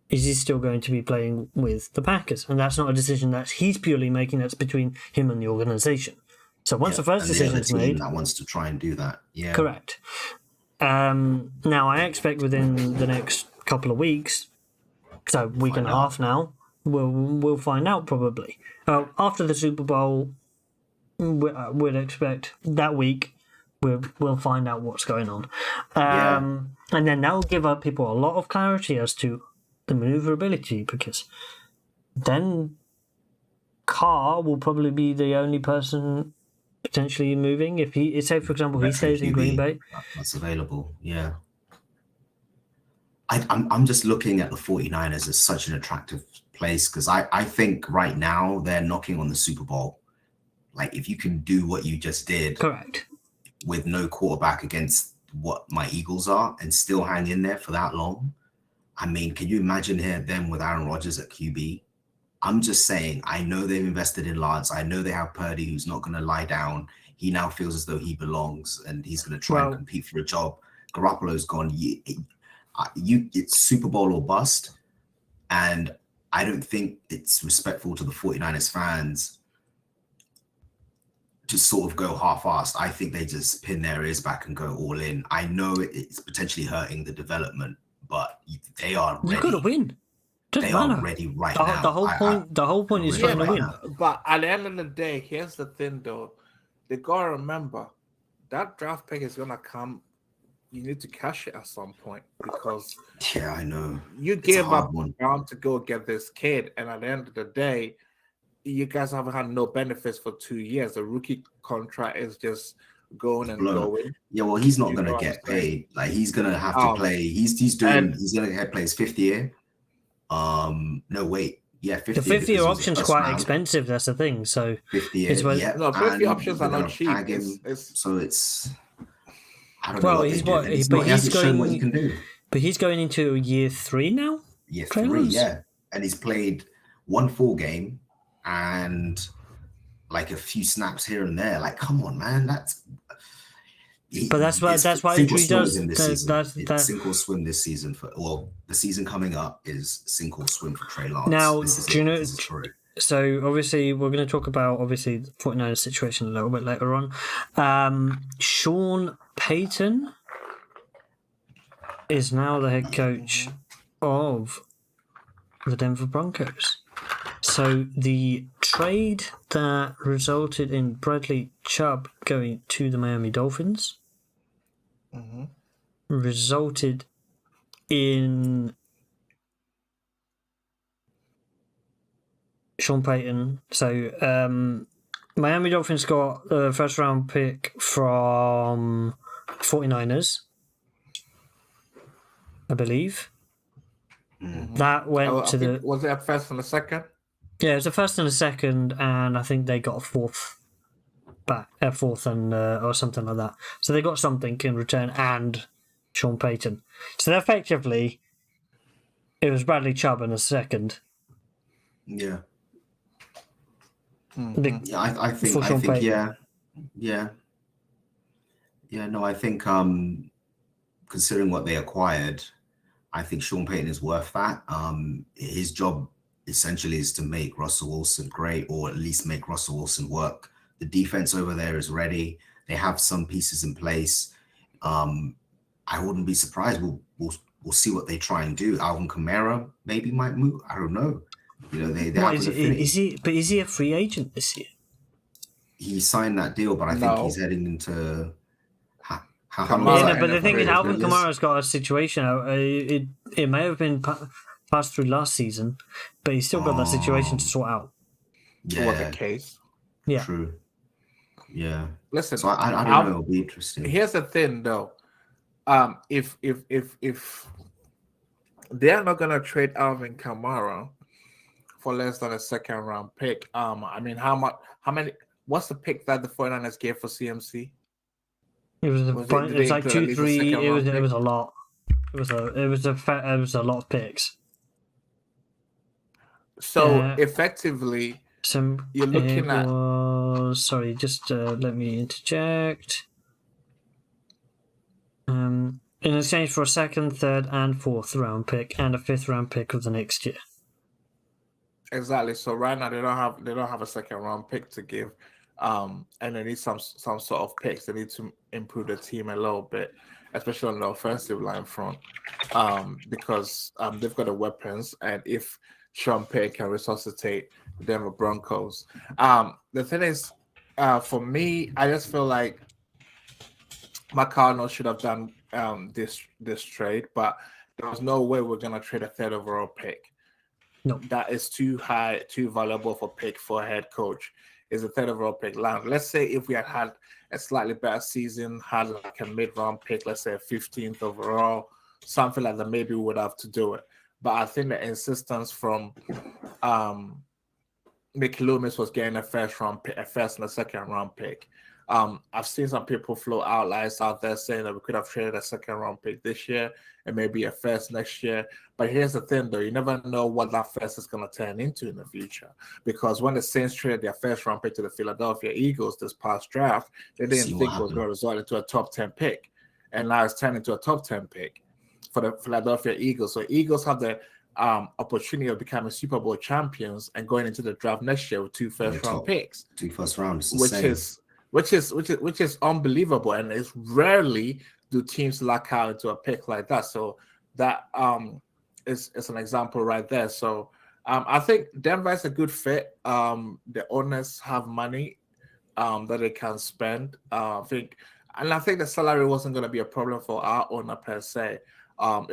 [SPEAKER 1] he still going to be playing with the Packers? And that's not a decision that he's purely making, that's between him and the organization. So once the first decision is made,
[SPEAKER 2] that wants to try and do that. Yeah,
[SPEAKER 1] correct. Now I expect within the next couple of weeks, so week and a half now, we'll find out probably. After the Super Bowl, we'd expect that week we'll find out what's going on, and then that will give up people a lot of clarity as to the maneuverability, because then Carr will probably be the only person potentially moving if he, say for example, he stays in Green Bay.
[SPEAKER 2] That's available. Yeah. I'm just looking at the 49ers as such an attractive place, because I think right now they're knocking on the Super Bowl. Like if you can do what you just did,
[SPEAKER 1] correct,
[SPEAKER 2] with no quarterback against what my Eagles are and still hang in there for that long. I mean, can you imagine them with Aaron Rodgers at QB? I'm just saying, I know they've invested in Lance. I know they have Purdy, who's not going to lie down. He now feels as though he belongs and he's going to try and compete for a job. Garoppolo's gone. It's Super Bowl or bust. And I don't think it's respectful to the 49ers fans to sort of go half-assed. I think they just pin their ears back and go all in. I know it's potentially hurting the development, but they are ready.
[SPEAKER 1] You've got to win. Doesn't
[SPEAKER 2] They are
[SPEAKER 1] matter.
[SPEAKER 2] ready right
[SPEAKER 1] The,
[SPEAKER 2] now.
[SPEAKER 1] the whole point is
[SPEAKER 2] ready
[SPEAKER 1] trying to
[SPEAKER 2] right
[SPEAKER 1] win.
[SPEAKER 2] now.
[SPEAKER 3] But at the end of the day, here's the thing though. They gotta remember that draft pick is gonna come. You need to cash it at some point because
[SPEAKER 2] Yeah, I know.
[SPEAKER 3] you
[SPEAKER 2] It's a
[SPEAKER 3] gave
[SPEAKER 2] hard
[SPEAKER 3] up
[SPEAKER 2] one.
[SPEAKER 3] Brown to go get this kid, and at the end of the day, you guys haven't had no benefits for 2 years. The rookie contract is just going and
[SPEAKER 2] Blown.
[SPEAKER 3] going.
[SPEAKER 2] Yeah, well, he's not
[SPEAKER 3] You
[SPEAKER 2] gonna
[SPEAKER 3] know what
[SPEAKER 2] get
[SPEAKER 3] I'm saying?
[SPEAKER 2] paid. Like he's gonna have to play. He's gonna play his 5th year. No, wait. Yeah, 5th
[SPEAKER 1] The
[SPEAKER 2] year.
[SPEAKER 1] fifth year
[SPEAKER 2] because it was the
[SPEAKER 1] option's
[SPEAKER 2] first
[SPEAKER 1] quite
[SPEAKER 2] round.
[SPEAKER 1] expensive. That's the thing. So
[SPEAKER 2] 5th year,
[SPEAKER 1] it's when-
[SPEAKER 2] yeah.
[SPEAKER 3] No, 50
[SPEAKER 2] and
[SPEAKER 3] options are
[SPEAKER 2] they're
[SPEAKER 3] not
[SPEAKER 2] gonna
[SPEAKER 3] cheap.
[SPEAKER 2] tag him.
[SPEAKER 3] It's
[SPEAKER 2] So it's I don't know
[SPEAKER 1] well,
[SPEAKER 2] what
[SPEAKER 1] he's
[SPEAKER 2] they do.
[SPEAKER 1] what,
[SPEAKER 2] And he's
[SPEAKER 1] but
[SPEAKER 2] not, he
[SPEAKER 1] he's
[SPEAKER 2] hasn't shown what he
[SPEAKER 1] going.
[SPEAKER 2] can do.
[SPEAKER 1] But he's going into year 3 now.
[SPEAKER 2] Year
[SPEAKER 1] Trey
[SPEAKER 2] 3,
[SPEAKER 1] Lance?
[SPEAKER 2] yeah. And he's played 1 full game and like a few snaps here and there. Like, come on, man.
[SPEAKER 1] But that's why
[SPEAKER 2] sink or
[SPEAKER 1] Drew
[SPEAKER 2] swim
[SPEAKER 1] does.
[SPEAKER 2] in this season.
[SPEAKER 1] That,
[SPEAKER 2] Sink or swim this season the season coming up is sink or swim for Trey Lance.
[SPEAKER 1] Now,
[SPEAKER 2] this is
[SPEAKER 1] do you know?
[SPEAKER 2] This is for it.
[SPEAKER 1] So obviously we're going to talk about the 49ers situation a little bit later on. Sean Payton is now the head coach of the Denver Broncos. So the trade that resulted in Bradley Chubb going to the Miami Dolphins resulted in Sean Payton. So Miami Dolphins got a first round pick from 49ers, I believe. That went to
[SPEAKER 3] was it a first and a second?
[SPEAKER 1] Yeah, it was a first and a second, and I think they got a fourth and or something like that. So they got something in return and Sean Payton. So effectively, it was Bradley Chubb in a second.
[SPEAKER 2] Yeah.
[SPEAKER 1] Yeah,
[SPEAKER 2] I think yeah. No, I think considering what they acquired, I think Sean Payton is worth that. His job essentially is to make Russell Wilson great, or at least make Russell Wilson work. The defense over there is ready. They have some pieces in place. I wouldn't be surprised. We'll see what they try and do. Alvin Kamara maybe might move. I don't know. You know, they have an affinity.
[SPEAKER 1] Is he a free agent this year?
[SPEAKER 2] He signed that deal, but I think he's heading into.
[SPEAKER 1] But the thing is, Alvin Kamara's got a situation. It may have been passed through last season, but he's still got that situation to sort out.
[SPEAKER 2] Yeah,
[SPEAKER 3] What the case?
[SPEAKER 1] Yeah,
[SPEAKER 2] true. Yeah.
[SPEAKER 3] Listen,
[SPEAKER 2] So I don't know. It'll be interesting.
[SPEAKER 3] Here's the thing, though. If they're not gonna trade Alvin Kamara for less than a second round pick, I mean, how many? What's the pick that the 49ers gave for CMC?
[SPEAKER 1] it was like 2, 3. It was a lot. It was a lot of picks.
[SPEAKER 3] So effectively, you're looking at.
[SPEAKER 1] Sorry, just let me interject. In exchange for a second, third, and fourth round pick, and a 5th round pick of the next year.
[SPEAKER 3] Exactly. So right now they don't have a second round pick to give, and they need some sort of picks. They need to improve the team a little bit, especially on the offensive line front, because they've got the weapons, and if Sean Payton can resuscitate the Denver Broncos, the thing is, for me, I just feel like my Cardinals should have done this trade, but there was no way we're gonna trade a 3rd overall pick.
[SPEAKER 1] No,
[SPEAKER 3] that is too high, too valuable for pick for a head coach. Is a 3rd overall pick. Let's say if we had a slightly better season, had like a mid-round pick, let's say a 15th overall, something like that, maybe we would have to do it. But I think the insistence from Mick Loomis was getting a first and a second round pick. I've seen some people float outliers out there saying that we could have traded a second round pick this year and maybe a first next year. But here's the thing, though. You never know what that first is going to turn into in the future. Because when the Saints traded their first round pick to the Philadelphia Eagles this past draft, they didn't think it was going to result into a top 10 pick. And now it's turned into a top 10 pick for the Philadelphia Eagles. So Eagles have the opportunity of becoming Super Bowl champions and going into the draft next year with 2 first-round picks.
[SPEAKER 2] 2 first rounds.
[SPEAKER 3] Which is unbelievable, and it's rarely do teams luck out into a pick like that. So that is an example right there. So I think Denver is a good fit. The owners have money that they can spend. I think the salary wasn't going to be a problem for our owner per se.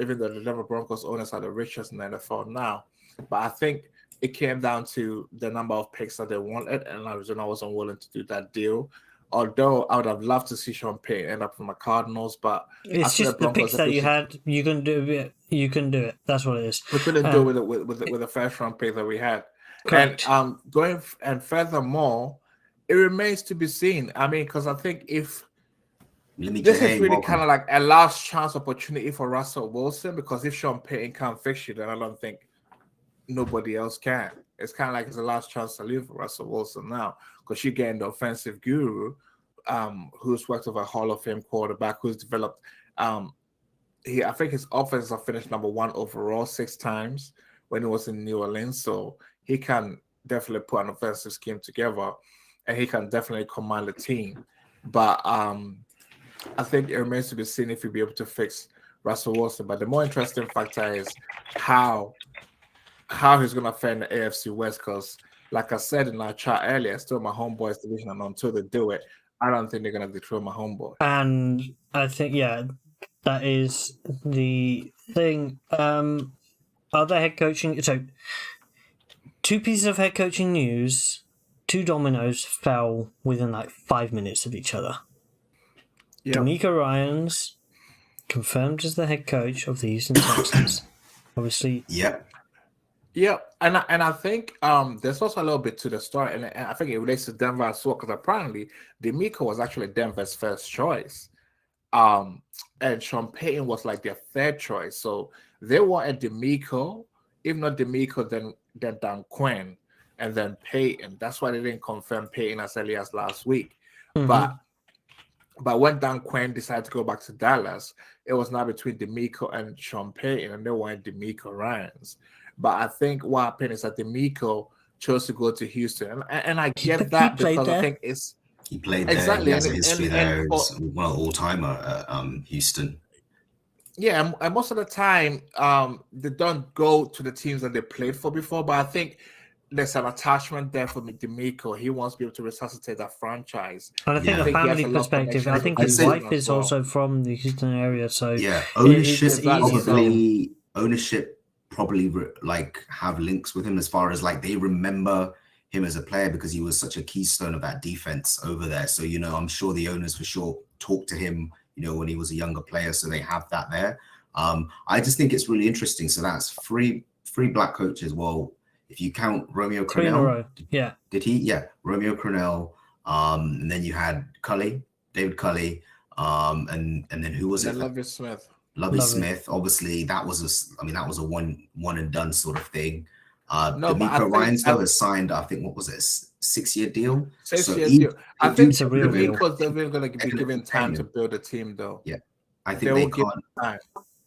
[SPEAKER 3] Even though the Denver Broncos owners are the richest in the NFL now, but I think it came down to the number of picks that they wanted, and Arizona wasn't willing to do that deal. Although I would have loved to see Sean Payton end up from the Cardinals, but
[SPEAKER 1] It's just the picks that you had. You can do it. You can do it. That's what it is.
[SPEAKER 3] We couldn't do it with the first round pick that we had.
[SPEAKER 1] Correct.
[SPEAKER 3] And furthermore, it remains to be seen. I mean, because I think if this is really kind of like a last chance opportunity for Russell Wilson, because if Sean Payton can't fix you, then I don't think nobody else can. It's kind of like it's the last chance to leave for Russell Wilson now, because you're getting the offensive guru who's worked with a Hall of Fame quarterback who's developed. I think his offense have finished number 1 overall 6 times when he was in New Orleans, so he can definitely put an offensive scheme together, and he can definitely command the team. But I think it remains to be seen if he'll be able to fix Russell Wilson. But the more interesting factor is how he's going to fare in the AFC West, because like I said in our chat earlier, still my homeboys division, and until they do it, I don't think they're going to dethrone my homeboy.
[SPEAKER 1] And I think, that is the thing. Other head coaching... So, 2 pieces of head coaching news, 2 dominoes fell within like 5 minutes of each other. Yep. D'Amico Ryans confirmed as the head coach of the Houston Texans. Obviously.
[SPEAKER 2] Yep.
[SPEAKER 3] Yeah, and I think there's also a little bit to the story, and I think it relates to Denver as well, because apparently D'Amico was actually Denver's first choice, and Sean Payton was like their 3rd choice. So they wanted D'Amico, if not D'Amico, then Dan Quinn, and then Payton. That's why they didn't confirm Payton as early as last week. Mm-hmm. But when Dan Quinn decided to go back to Dallas, it was now between D'Amico and Sean Payton, and they wanted D'Amico Ryans. But I think what happened is that D'Amico chose to go to Houston, and I get that because I think
[SPEAKER 2] he played there.
[SPEAKER 3] Exactly.
[SPEAKER 2] He has a history there. He's all-timer at Houston.
[SPEAKER 3] Yeah, and most of the time, they don't go to the teams that they played for before. But I think there's an attachment there for D'Amico. He wants to be able to resuscitate that franchise.
[SPEAKER 1] And I think the family perspective, I think his wife is also from the Houston area. So
[SPEAKER 2] ownership probably like have links with him as far as like they remember him as a player because he was such a keystone of that defense over there. So, I'm sure the owners for sure talked to him, when he was a younger player. So they have that there. I just think it's really interesting. So that's three black coaches. Well, if you count Romeo Crennel, did he? Yeah, Romeo Crennel. And then you had David Culley, and then who was it? Lovie Smith. Obviously, that was a one and done sort of thing. D'Amico Ryans though has signed, I think, what was it, 6-year deal?
[SPEAKER 3] 6-year deal. I think it's a real deal. Because they're going to be given time to build a team, though.
[SPEAKER 2] Yeah, I think they can't.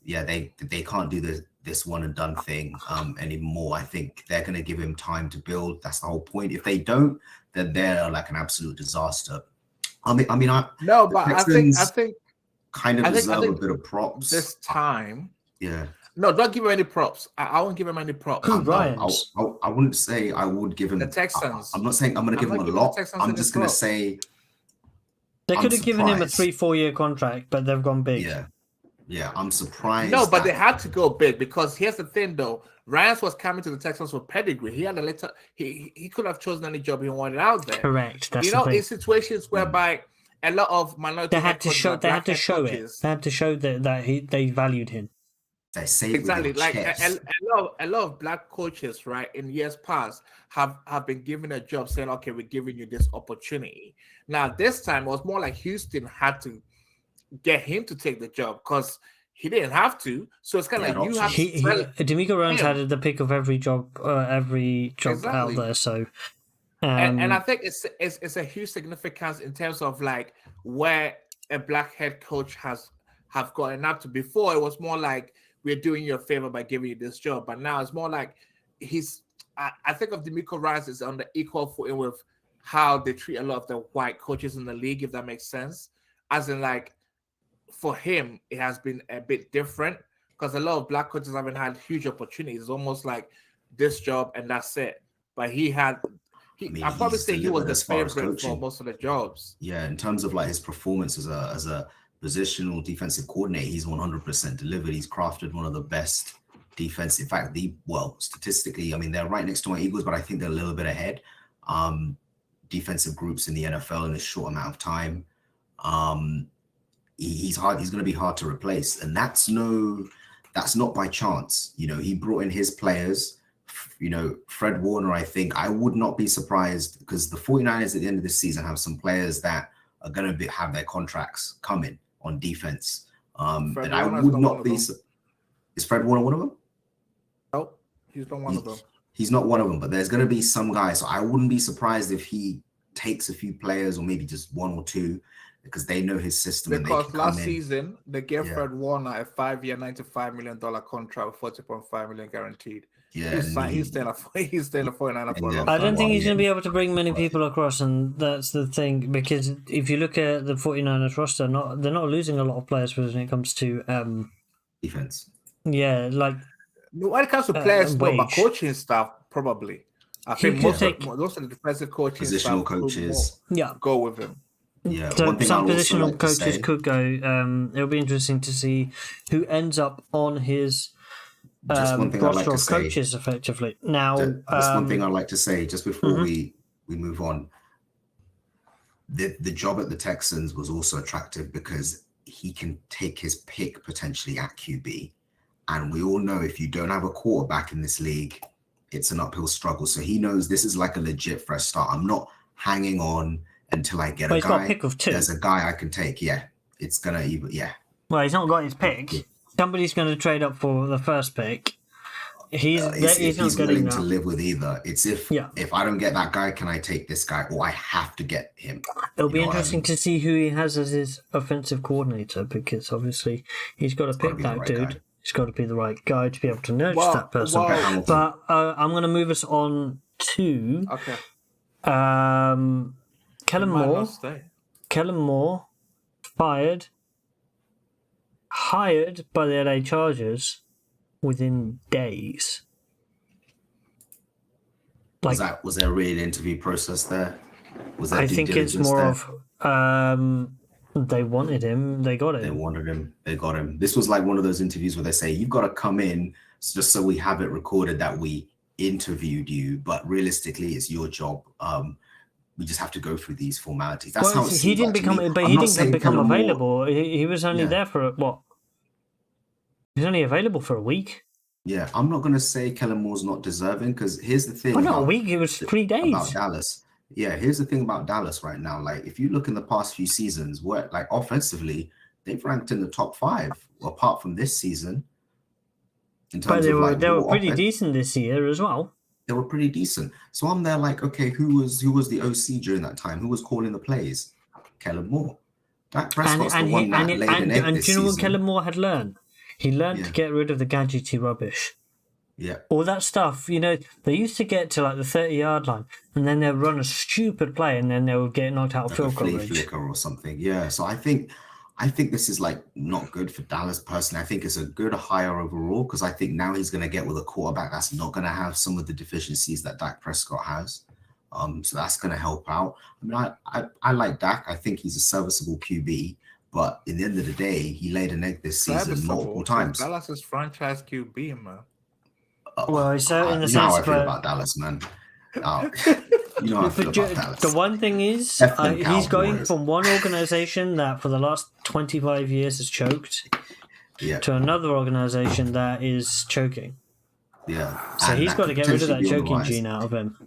[SPEAKER 2] Yeah, they can't do this one and done thing anymore. I think they're going to give him time to build. That's the whole point. If they don't, then they're like an absolute disaster. I think kind of deserve a bit of props
[SPEAKER 3] this time.
[SPEAKER 2] Yeah.
[SPEAKER 3] No, don't give him any props. I won't give him any props.
[SPEAKER 2] I wouldn't say I would give him
[SPEAKER 3] the Texans.
[SPEAKER 2] I'm not saying I'm going to give him a lot. I'm just going to say
[SPEAKER 1] they could have given him a 3-4 year contract, but they've gone big.
[SPEAKER 2] Yeah, I'm surprised.
[SPEAKER 3] No, but they had to go big because here's the thing, though. Ryans was coming to the Texans for pedigree. He had a letter. He could have chosen any job he wanted out there.
[SPEAKER 1] Correct. That's
[SPEAKER 3] in situations whereby a lot of minority
[SPEAKER 1] they had to show it. They had to show that they valued him.
[SPEAKER 2] They say
[SPEAKER 3] exactly like a lot of black coaches, right, in years past have been given a job saying, okay, we're giving you this opportunity. Now this time it was more like Houston had to get him to take the job because he didn't have to. So it's kind of like you have to.
[SPEAKER 1] D'Amico Ryans had the pick of every job exactly. out there. So,
[SPEAKER 3] and I think it's a huge significance in terms of like where a black head coach have gotten up to. Before it was more like we're doing you a favor by giving you this job, but now it's more like I think of D'Amico Ryans is on the equal footing with how they treat a lot of the white coaches in the league, if that makes sense. As in, like, for him, it has been a bit different because a lot of black coaches haven't had huge opportunities. It's almost like this job and that's it. But he had. I'd probably say he was the favorite for most of the jobs.
[SPEAKER 2] Yeah, in terms of like his performance as a positional defensive coordinator, he's 100% delivered. He's crafted one of the best defense. In fact, statistically, I mean, they're right next to my Eagles, but I think they're a little bit ahead. Defensive groups in the NFL in a short amount of time. He's going to be hard to replace, and that's not by chance. You know, he brought in his players. You know, Fred Warner, I think I would not be surprised because the 49ers at the end of the season have some players that are going to have their contracts coming on defense. And I would not be. Is Fred Warner one of them?
[SPEAKER 3] No, he's not one of them.
[SPEAKER 2] He's not one of them, but there's going to be some guys. So I wouldn't be surprised if he takes a few players or maybe just one or two because they know his system.
[SPEAKER 3] Because last season, they gave Fred Warner a 5-year, $95 million contract with $40.5 million guaranteed.
[SPEAKER 2] Yeah,
[SPEAKER 3] he's staying a 49er for a long time.
[SPEAKER 1] I don't think he's going to be able to bring many people across, and that's the thing. Because if you look at the 49ers roster, they're not losing a lot of players when it comes to
[SPEAKER 2] defense.
[SPEAKER 1] Yeah, like
[SPEAKER 3] when it comes to players, but coaching staff probably. I think most of the defensive coaching
[SPEAKER 2] positional coaches,
[SPEAKER 1] go
[SPEAKER 3] with him.
[SPEAKER 2] Yeah,
[SPEAKER 1] so some positional coaches could go. It'll be interesting to see who ends up on his.
[SPEAKER 2] Just one thing I'd like to say.
[SPEAKER 1] Coaches effectively. Now,
[SPEAKER 2] just one thing I'd like to say just before we move on. The job at the Texans was also attractive because he can take his pick potentially at QB, and we all know if you don't have a quarterback in this league, it's an uphill struggle. So he knows this is like a legit fresh start. I'm not hanging on until I get a guy.
[SPEAKER 1] Got a pick of 2.
[SPEAKER 2] There's a guy I can take. Yeah, it's gonna even. Yeah.
[SPEAKER 1] Well, he's not got his pick. Yeah. Somebody's going to trade up for the first pick. He's
[SPEAKER 2] willing to live with either. It's if I don't get that guy, can I take this guy, or I have to get him?
[SPEAKER 1] It'll be interesting to see who he has as his offensive coordinator because obviously he's got to pick that dude. Guy. He's got to be the right guy to be able to nurture that person. But I'm going to move us on to Kellen Moore. Kellen Moore hired by the LA Chargers within days.
[SPEAKER 2] Was there a real interview process there?
[SPEAKER 1] I think it's more of they wanted him, they got him.
[SPEAKER 2] They wanted him, they got him. This was like one of those interviews where they say, you've got to come in just so we have it recorded that we interviewed you, but realistically it's your job. We just have to go through these formalities. That's how
[SPEAKER 1] he didn't become available. He was only there for what? He was only available for a week.
[SPEAKER 2] Yeah, I'm not going to say Kellen Moore's not deserving because here's the thing.
[SPEAKER 1] Not a week. It was 3 days.
[SPEAKER 2] About Dallas. Yeah, here's the thing about Dallas right now. Like, if you look in the past few seasons, where like offensively, they've ranked in the top 5, apart from this season. In terms
[SPEAKER 1] they were pretty decent this year as well.
[SPEAKER 2] They were pretty decent. So I'm there like, okay, who was the OC during that time? Who was calling the plays? Kellen Moore. Dak Prescott's the one that laid an egg this season. And do you know what
[SPEAKER 1] Kellen Moore had learned? He learned to get rid of the gadgety rubbish.
[SPEAKER 2] Yeah.
[SPEAKER 1] All that stuff, they used to get to like the 30-yard line and then they'd run a stupid play and then they would get knocked out of field coverage.
[SPEAKER 2] Flicker or something. Yeah. So I think this is like not good for Dallas personally. I think it's a good hire overall because I think now he's going to get with a quarterback that's not going to have some of the deficiencies that Dak Prescott has. So that's going to help out. I mean, I like Dak. I think he's a serviceable QB. But in the end of the day, he laid an egg this season multiple times.
[SPEAKER 3] Dallas is franchise QB, man.
[SPEAKER 1] Well, so in the sense,
[SPEAKER 2] how I feel about Dallas, man. You know how I feel about Dallas.
[SPEAKER 1] The one thing is, he's going from one organization that for the last 25 years has choked to another organization that is choking.
[SPEAKER 2] Yeah.
[SPEAKER 1] So he's got to get rid of that choking gene out of him.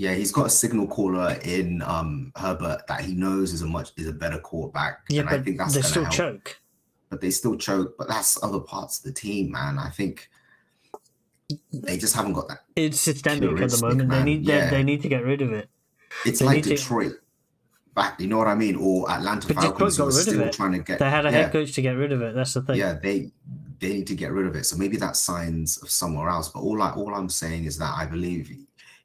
[SPEAKER 2] Yeah, he's got a signal caller in Herbert that he knows is a better quarterback.
[SPEAKER 1] Yeah,
[SPEAKER 2] and
[SPEAKER 1] but
[SPEAKER 2] I think that's
[SPEAKER 1] they still
[SPEAKER 2] help.
[SPEAKER 1] choke.
[SPEAKER 2] But they still choke. But that's other parts of the team, man. I think they just haven't got that.
[SPEAKER 1] It's systemic at the moment. Man. They need to get rid of it.
[SPEAKER 2] It's like Detroit back, you know what I mean? Or Atlanta Falcons who are still trying to get.
[SPEAKER 1] They had a head coach to get rid of it. That's the thing.
[SPEAKER 2] Yeah, they need to get rid of it. So maybe that's signs of somewhere else. But all I'm saying is that I believe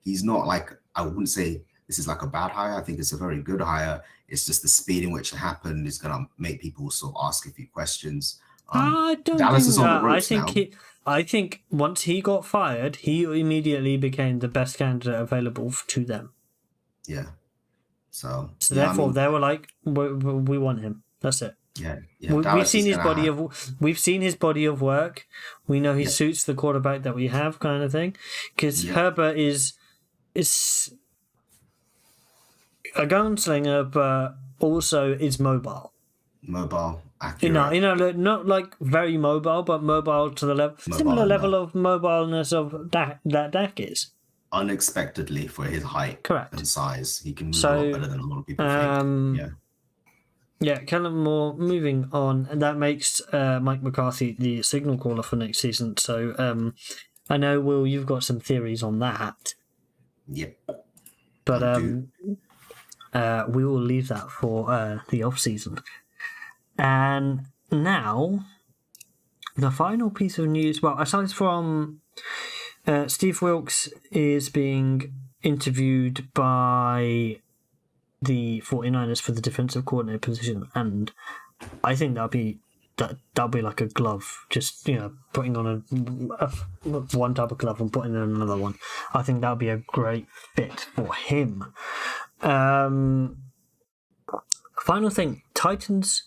[SPEAKER 2] he's not like, I wouldn't say this is like a bad hire. I think it's a very good hire. It's just the speed in which it happened is going to make people sort of ask a few questions.
[SPEAKER 1] I don't
[SPEAKER 2] Dallas
[SPEAKER 1] think
[SPEAKER 2] is on the
[SPEAKER 1] that.
[SPEAKER 2] ropes now.
[SPEAKER 1] I think once he got fired, he immediately became the best candidate available to them.
[SPEAKER 2] Yeah. So
[SPEAKER 1] Therefore, they were like, "We want him." That's it.
[SPEAKER 2] Yeah.
[SPEAKER 1] We've seen his body of work. We know he suits the quarterback that we have, kind of thing. Because Herbert is a gunslinger, but also is mobile.
[SPEAKER 2] Accurate.
[SPEAKER 1] Not like very mobile, but mobile to the similar level of mobileness of that Dak is.
[SPEAKER 2] Unexpectedly for his height and size, he can move a lot better than a lot of people think.
[SPEAKER 1] Yeah, Kellen Moore moving on, and that makes Mike McCarthy the signal caller for next season. So I know, Will, you've got some theories on that.
[SPEAKER 2] Yep.
[SPEAKER 1] But we will leave that for the off season. And now, the final piece of news. Well, aside from Steve Wilkes is being interviewed by the 49ers for the defensive coordinator position, and I think that'll be like a glove, just putting on a one type of glove and putting on another one. I think that'll be a great fit for him. Final thing, Titans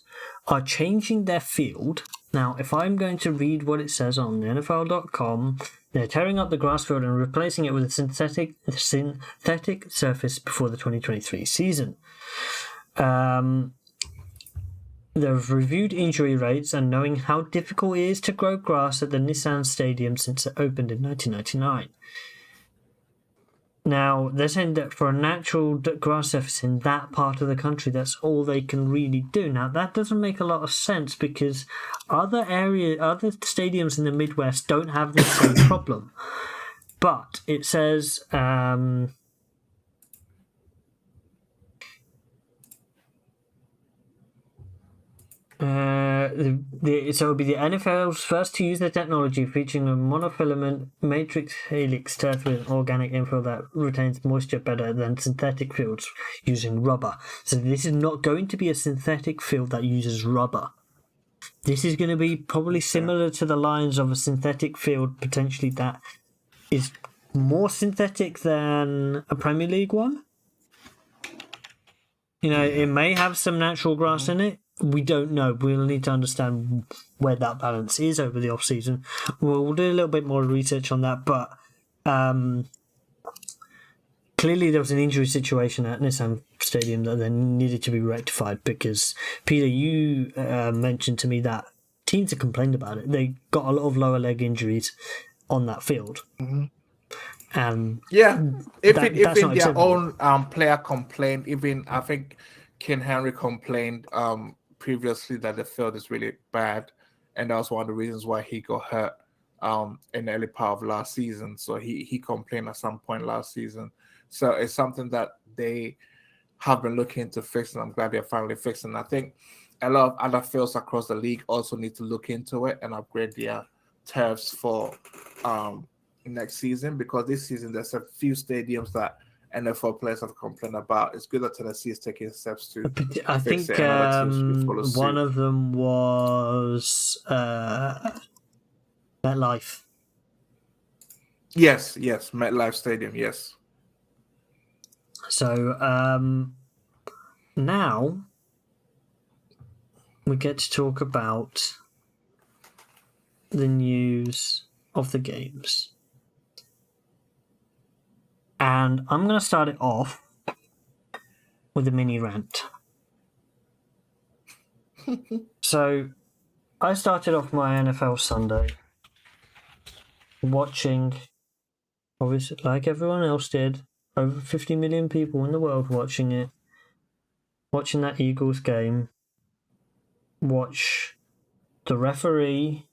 [SPEAKER 1] are changing their field. Now, if I'm going to read what it says on NFL.com, they're tearing up the grass field and replacing it with a synthetic surface before the 2023 season. They've reviewed injury rates and knowing how difficult it is to grow grass at the Nissan Stadium since it opened in 1999. Now, they're saying that for a natural grass surface in that part of the country, that's all they can really do. Now, that doesn't make a lot of sense because other stadiums in the Midwest don't have the same problem. But it says... so it'll be the NFL's first to use the technology featuring a monofilament matrix helix turf with an organic infill that retains moisture better than synthetic fields using rubber. So this is not going to be a synthetic field that uses rubber. This is going to be probably similar to the lines of a synthetic field potentially that is more synthetic than a Premier League one. It may have some natural grass in it. We don't know. We'll need to understand where that balance is over the off-season. We'll do a little bit more research on that, but clearly there was an injury situation at Nissan Stadium that then needed to be rectified because, Peter, you mentioned to me that teams have complained about it. They got a lot of lower leg injuries on that field.
[SPEAKER 3] Mm-hmm.
[SPEAKER 1] If
[SPEAKER 3] their own player complained, even I think Ken Henry complained previously that the field is really bad, and that was one of the reasons why he got hurt in the early part of last season. So he complained at some point last season. So it's something that they have been looking to fix, and I'm glad they're finally fixing. I think a lot of other fields across the league also need to look into it and upgrade their turfs for next season, because this season there's a few stadiums that NFL players have complained about. It's good that Tennessee is taking steps to fix it.
[SPEAKER 1] One of them was MetLife.
[SPEAKER 3] Yes, MetLife Stadium, yes.
[SPEAKER 1] So now we get to talk about the news of the games. And I'm going to start it off with a mini rant. So, I started off my NFL Sunday watching, obviously, like everyone else did, over 50 million people in the world watching it, watching that Eagles game, watch the referee.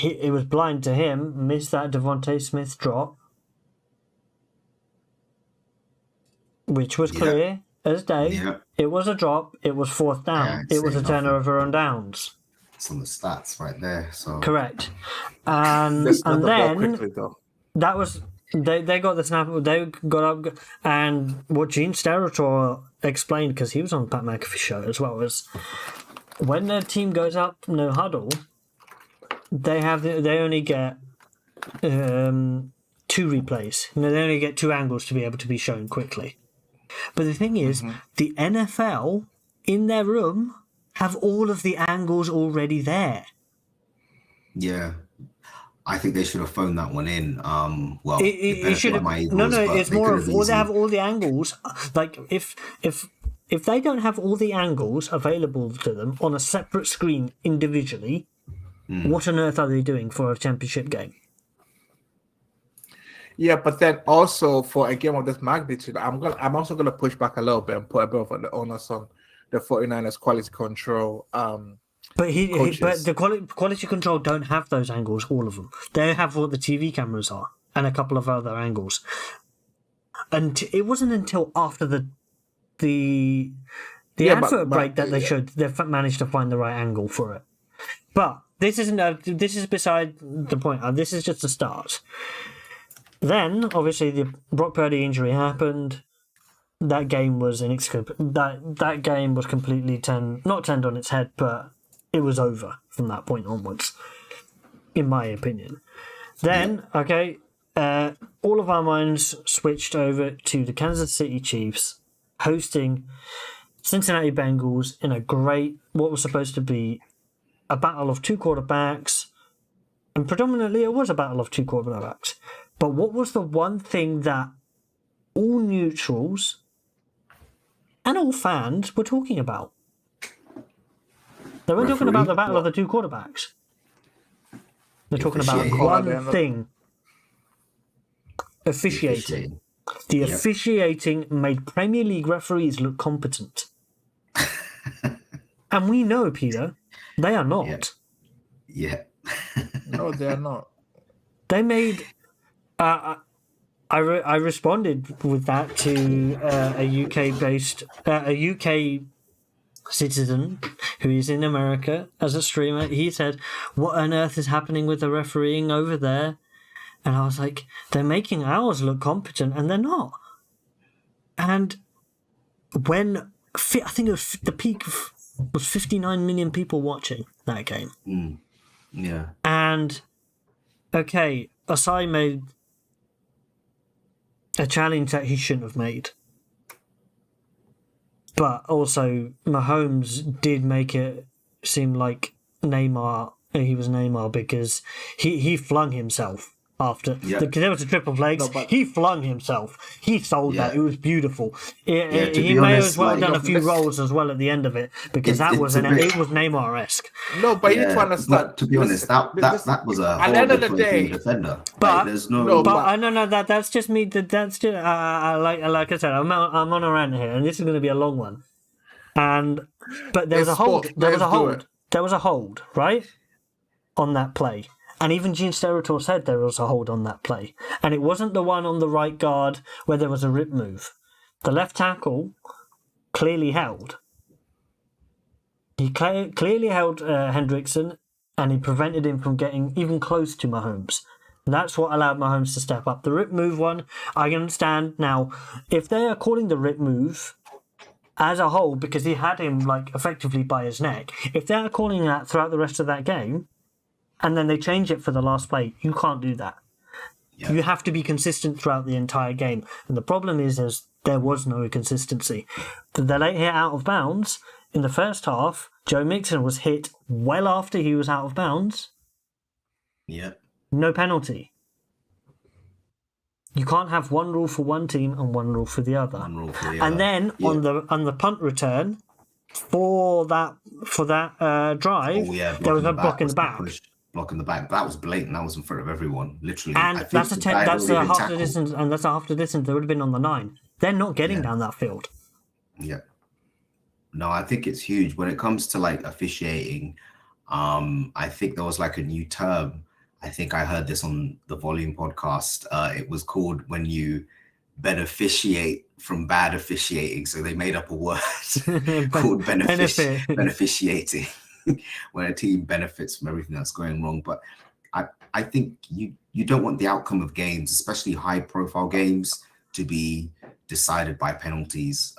[SPEAKER 1] It was blind to him, missed that Devontae Smith drop, which was clear as day. Yeah. It was a drop. It was fourth down. It was a turnover on downs.
[SPEAKER 2] It's on the stats right there. So
[SPEAKER 1] correct. And then that was they got the snap. They got up, and what Gene Steratore explained, because he was on Pat McAfee's show as well, was when their team goes up no huddle, they only get 2 replays. They only get 2 angles to be able to be shown quickly. But the thing is, the NFL in their room have all of the angles already there.
[SPEAKER 2] Yeah. I think they should have phoned that one in. Well,
[SPEAKER 1] it should have. It's more of they have all the angles. Like if they don't have all the angles available to them on a separate screen individually, what on earth are they doing for a championship game?
[SPEAKER 3] Yeah, but then also for a game of this magnitude, I'm also gonna push back a little bit and put a bit of the onus on the 49ers quality control.
[SPEAKER 1] But the quality control don't have those angles, all of them. They have what the TV cameras are and a couple of other angles. And it wasn't until after the advert break that they managed to find the right angle for it. But this is beside the point. This is just the start. Then, obviously, the Brock Purdy injury happened. That game was that game was completely not turned on its head, but it was over from that point onwards, in my opinion. Then, all of our minds switched over to the Kansas City Chiefs hosting Cincinnati Bengals in what was supposed to be a battle of 2 quarterbacks, and predominantly it was a battle of 2 quarterbacks. But what was the one thing that all neutrals and all fans were talking about? They weren't talking about the battle of the 2 quarterbacks. They're talking about one thing. Officiating. The officiating made Premier League referees look competent. And we know, Peter, they are not.
[SPEAKER 2] Yeah.
[SPEAKER 3] No, they are not.
[SPEAKER 1] They made... I responded with that to a UK citizen who is in America as a streamer. He said, "What on earth is happening with the refereeing over there?" And I was like, "They're making ours look competent, and they're not." And when I think it was the peak was 59 million people watching that game.
[SPEAKER 2] Yeah.
[SPEAKER 1] And Asai made a challenge that he shouldn't have made. But also, Mahomes did make it seem like he was Neymar because he flung himself after. Because there was a triple legs. He flung himself. He sold that. It was beautiful. He may as well have done a few rolls as well at the end of it because it was Neymar-esque.
[SPEAKER 3] No, but you need to understand.
[SPEAKER 2] But to be honest, that was a
[SPEAKER 3] at the end of the day
[SPEAKER 2] defender.
[SPEAKER 1] But
[SPEAKER 2] there's no.
[SPEAKER 1] That's just me. That's just like I said. I'm on a rant here, and this is going to be a long one. But there was a hold. There was a hold, right, on that play. And even Gene Steratore said there was a hold on that play. And it wasn't the one on the right guard where there was a rip move. The left tackle clearly held. He clearly held Hendrickson, and he prevented him from getting even close to Mahomes. That's what allowed Mahomes to step up. The rip move one, I understand. Now, if they are calling the rip move as a whole, because he had him effectively by his neck, if they are calling that throughout the rest of that game, and then they change it for the last play, you can't do that. Yeah. You have to be consistent throughout the entire game. And the problem is there was no consistency. The late hit out of bounds, in the first half, Joe Mixon was hit well after he was out of bounds.
[SPEAKER 2] Yeah.
[SPEAKER 1] No penalty. You can't have one rule for one team and one rule for the other. And then on the punt return for that drive, there was a block in the back.
[SPEAKER 2] Block in the back. That was blatant. That was in front of everyone, literally.
[SPEAKER 1] And that's a half the distance. And that's a half the distance. They would have been on the 9. They're not getting down that field.
[SPEAKER 2] Yeah. No, I think it's huge when it comes to officiating. I think there was a new term. I think I heard this on the Volume podcast. It was called when you beneficiate from bad officiating. So they made up a word called beneficiating. When a team benefits from everything that's going wrong. But I think you don't want the outcome of games, especially high profile games, to be decided by penalties.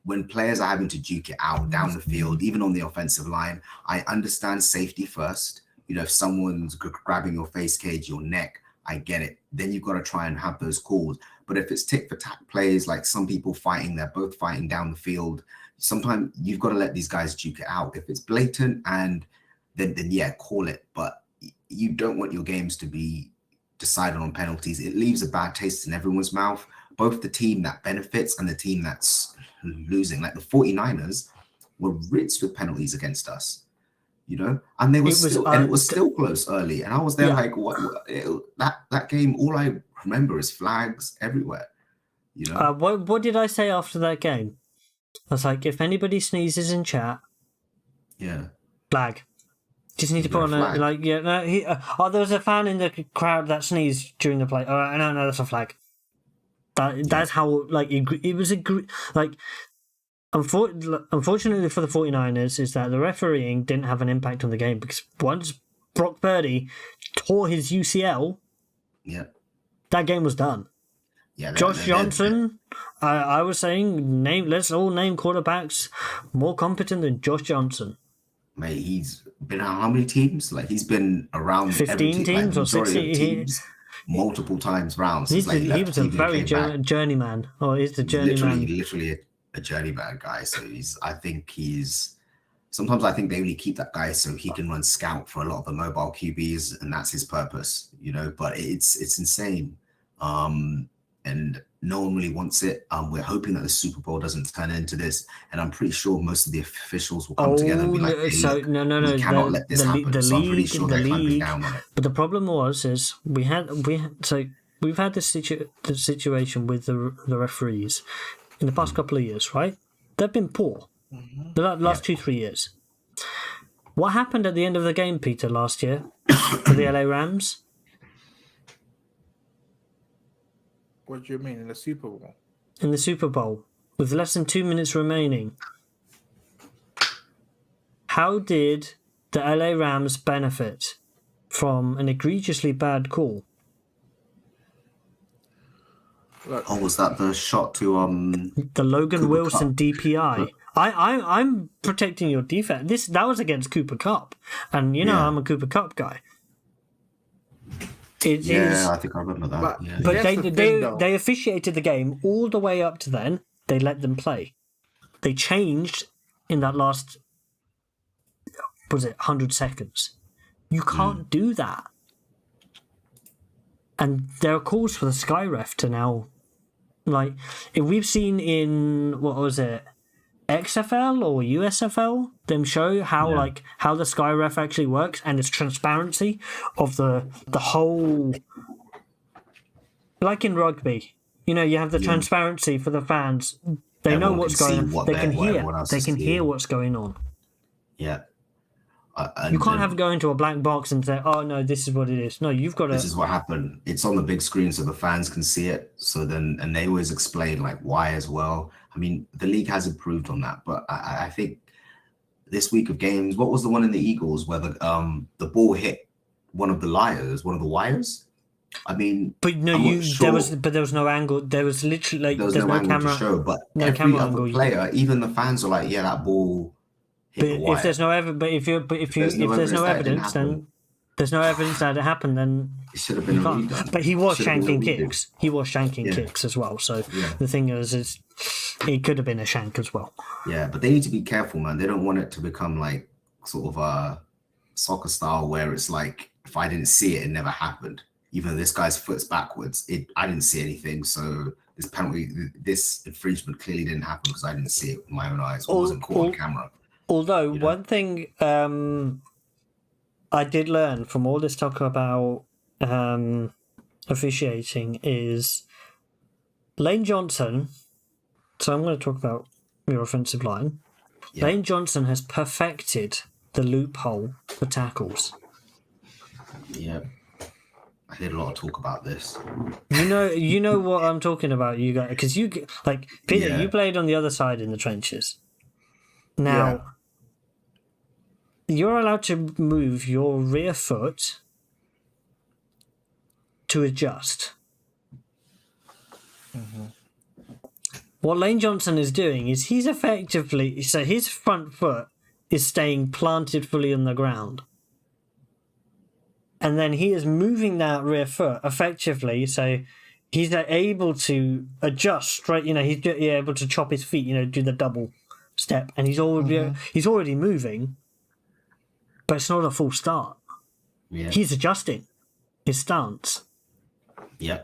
[SPEAKER 2] when players are having to duke it out down the field, even on the offensive line, I understand safety first. You know, if someone's grabbing your face cage, your neck, I get it. Then you've got to try and have those calls. But if it's tick for tack plays, like some people fighting, they're both fighting down the field. Sometimes you've got to let these guys duke it out. If it's blatant, and then yeah, call it. But you don't want your games to be decided on penalties. It leaves a bad taste in everyone's mouth, both the team that benefits and the team that's losing. Like the 49ers were rinsed with penalties against us, you know, and it was still close early. And I was there like, that game, all I remember is flags everywhere, you know.
[SPEAKER 1] What did I say after that game? I was like, if anybody sneezes in chat, flag. Just need to put on there was a fan in the crowd that sneezed during the play. Oh, no, that's a flag. That's how, like, it was unfortunately for the 49ers is that the refereeing didn't have an impact on the game, because once Brock Purdy tore his UCL, that game was done. Josh Johnson, I was saying, let's all name quarterbacks more competent than Josh Johnson.
[SPEAKER 2] Mate, he's been on how many teams? Like, he's been around
[SPEAKER 1] 15 teams, like, or 16
[SPEAKER 2] teams multiple times round.
[SPEAKER 1] He was a very journeyman. Oh, he's the journeyman.
[SPEAKER 2] Literally a journeyman guy. So sometimes I think they only keep that guy so he can run scout for a lot of the mobile QBs, and that's his purpose, you know. But it's insane. And no one really wants it. We're hoping that the Super Bowl doesn't turn into this, and I'm pretty sure most of the officials will come together and be like, hey,
[SPEAKER 1] so,
[SPEAKER 2] look,
[SPEAKER 1] no.
[SPEAKER 2] We cannot let this happen. So I'm pretty sure they're clamping down on it.
[SPEAKER 1] But the problem is we've had this situation with the referees in the past couple of years, right? They've been poor the last 2-3 years. What happened at the end of the game, Peter, last year for the LA Rams?
[SPEAKER 3] What do you mean, in the Super Bowl?
[SPEAKER 1] In the Super Bowl, with less than 2 minutes remaining, how did the LA Rams benefit from an egregiously bad call?
[SPEAKER 2] Was that the shot to
[SPEAKER 1] the Logan
[SPEAKER 2] Cooper
[SPEAKER 1] Wilson
[SPEAKER 2] Kupp?
[SPEAKER 1] DPI? I'm protecting your defense. That was against Cooper Kupp, and I'm a Cooper Kupp guy.
[SPEAKER 2] I think I remember that.
[SPEAKER 1] But they officiated the game all the way up to then. They let them play. They changed in that last, 100 seconds. You can't do that. And there are calls for the Sky Ref to now, like, if we've seen in, XFL or USFL, them show how the Sky Ref actually works, and its transparency of the whole, like in rugby, you have the transparency for the fans. They know what's going on. They can hear what's going on.
[SPEAKER 2] Yeah.
[SPEAKER 1] You can't go into a black box and say, "Oh no, this is what it is." No, you've got to.
[SPEAKER 2] This is what happened. It's on the big screen so the fans can see it. So then, and they always explain like why as well. I mean, the league has improved on that, but I think this week of games, what was the one in the Eagles where the ball hit one of the wires? I mean,
[SPEAKER 1] but no, there was no angle. There was literally
[SPEAKER 2] there was no angle camera to show, but every other player, even the fans were like, "Yeah, that ball."
[SPEAKER 1] But if there's no evidence, then there's no evidence that it happened. Then
[SPEAKER 2] it should have been redone.
[SPEAKER 1] But he was shanking kicks. He was shanking kicks as well. So the thing is, it could have been a shank as well.
[SPEAKER 2] Yeah, but they need to be careful, man. They don't want it to become like sort of a soccer style where it's like, if I didn't see it, it never happened. Even though this guy's foot's backwards, I didn't see anything. So this infringement clearly didn't happen because I didn't see it with my own eyes. It wasn't caught on camera.
[SPEAKER 1] Although one thing I did learn from all this talk about officiating is Lane Johnson. So I'm going to talk about your offensive line. Yeah. Lane Johnson has perfected the loophole for tackles.
[SPEAKER 2] Yeah. I heard a lot of talk about this.
[SPEAKER 1] You know what I'm talking about, you guys, because Peter, you played on the other side in the trenches. Now, you're allowed to move your rear foot to adjust. what Lane Johnson is doing is he's effectively, so his front foot is staying planted fully on the ground. And then he is moving that rear foot effectively, so he's able to adjust straight, he's able to chop his feet, do the double step, and he's already moving, but it's not a full start.
[SPEAKER 2] Yeah.
[SPEAKER 1] He's adjusting his stance.
[SPEAKER 2] Yeah.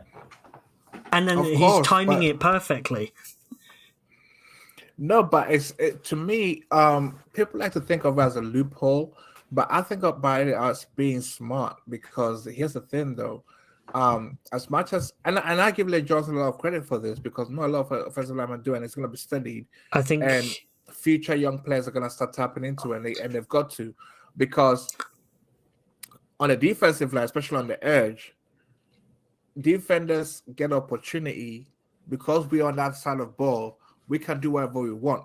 [SPEAKER 1] And then he's timing it perfectly.
[SPEAKER 3] No, but to me, people like to think of it as a loophole, but I think about it as being smart, because here's the thing, though. As much as and I give Lane Johnson a lot of credit for this, because not a lot of offensive linemen do, and it's going to be studied.
[SPEAKER 1] I think,
[SPEAKER 3] and future young players are going to start tapping into it, and they've got to, because on the defensive line, especially on the edge, defenders get opportunity because we're on that side of ball. We can do whatever we want,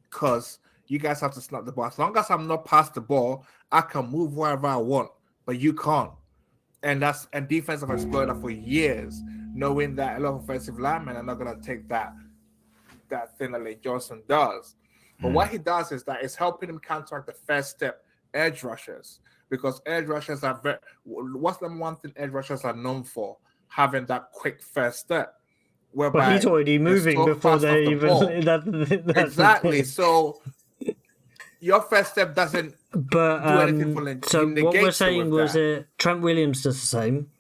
[SPEAKER 3] because you guys have to snap the ball. As long as I'm not past the ball, I can move wherever I want, but you can't. And defense have explored that for years, knowing that a lot of offensive linemen are not going to take that thing that Lane Johnson does. But what he does is that it's helping him counteract the first step edge rushers, because edge rushers are what's the one thing edge rushers are known for? Having that quick first step.
[SPEAKER 1] But he's already moving before they even.
[SPEAKER 3] Exactly. So your first step doesn't do anything for Lane.
[SPEAKER 1] So what we're saying was that Trent Williams does the same.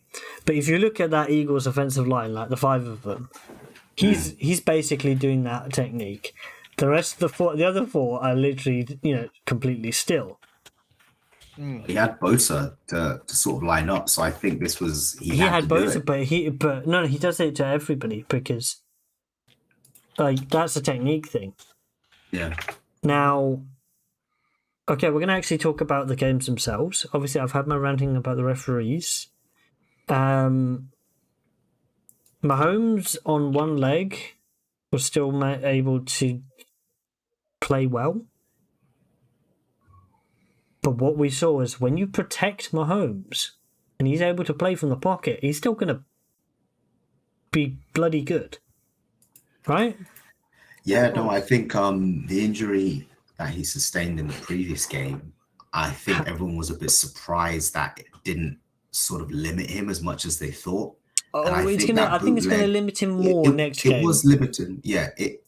[SPEAKER 1] But if you look at that Eagles offensive line, like the 5 of them, he's basically doing that technique. The rest of the other 4 are literally, completely still.
[SPEAKER 2] He had Bosa to sort of line up, so I think this was
[SPEAKER 1] he had Bosa, but no, he does it to everybody, because that's a technique thing.
[SPEAKER 2] Yeah.
[SPEAKER 1] Now, okay, we're going to actually talk about the games themselves. Obviously, I've had my ranting about the referees. Mahomes on one leg was still able to play well. But what we saw is when you protect Mahomes and he's able to play from the pocket, he's still going to be bloody good. Right?
[SPEAKER 2] Yeah, no, I think the injury that he sustained in the previous game, I think everyone was a bit surprised that it didn't sort of limit him as much as they thought.
[SPEAKER 1] I think it's going to limit him more next game.
[SPEAKER 2] It was limited. Yeah, it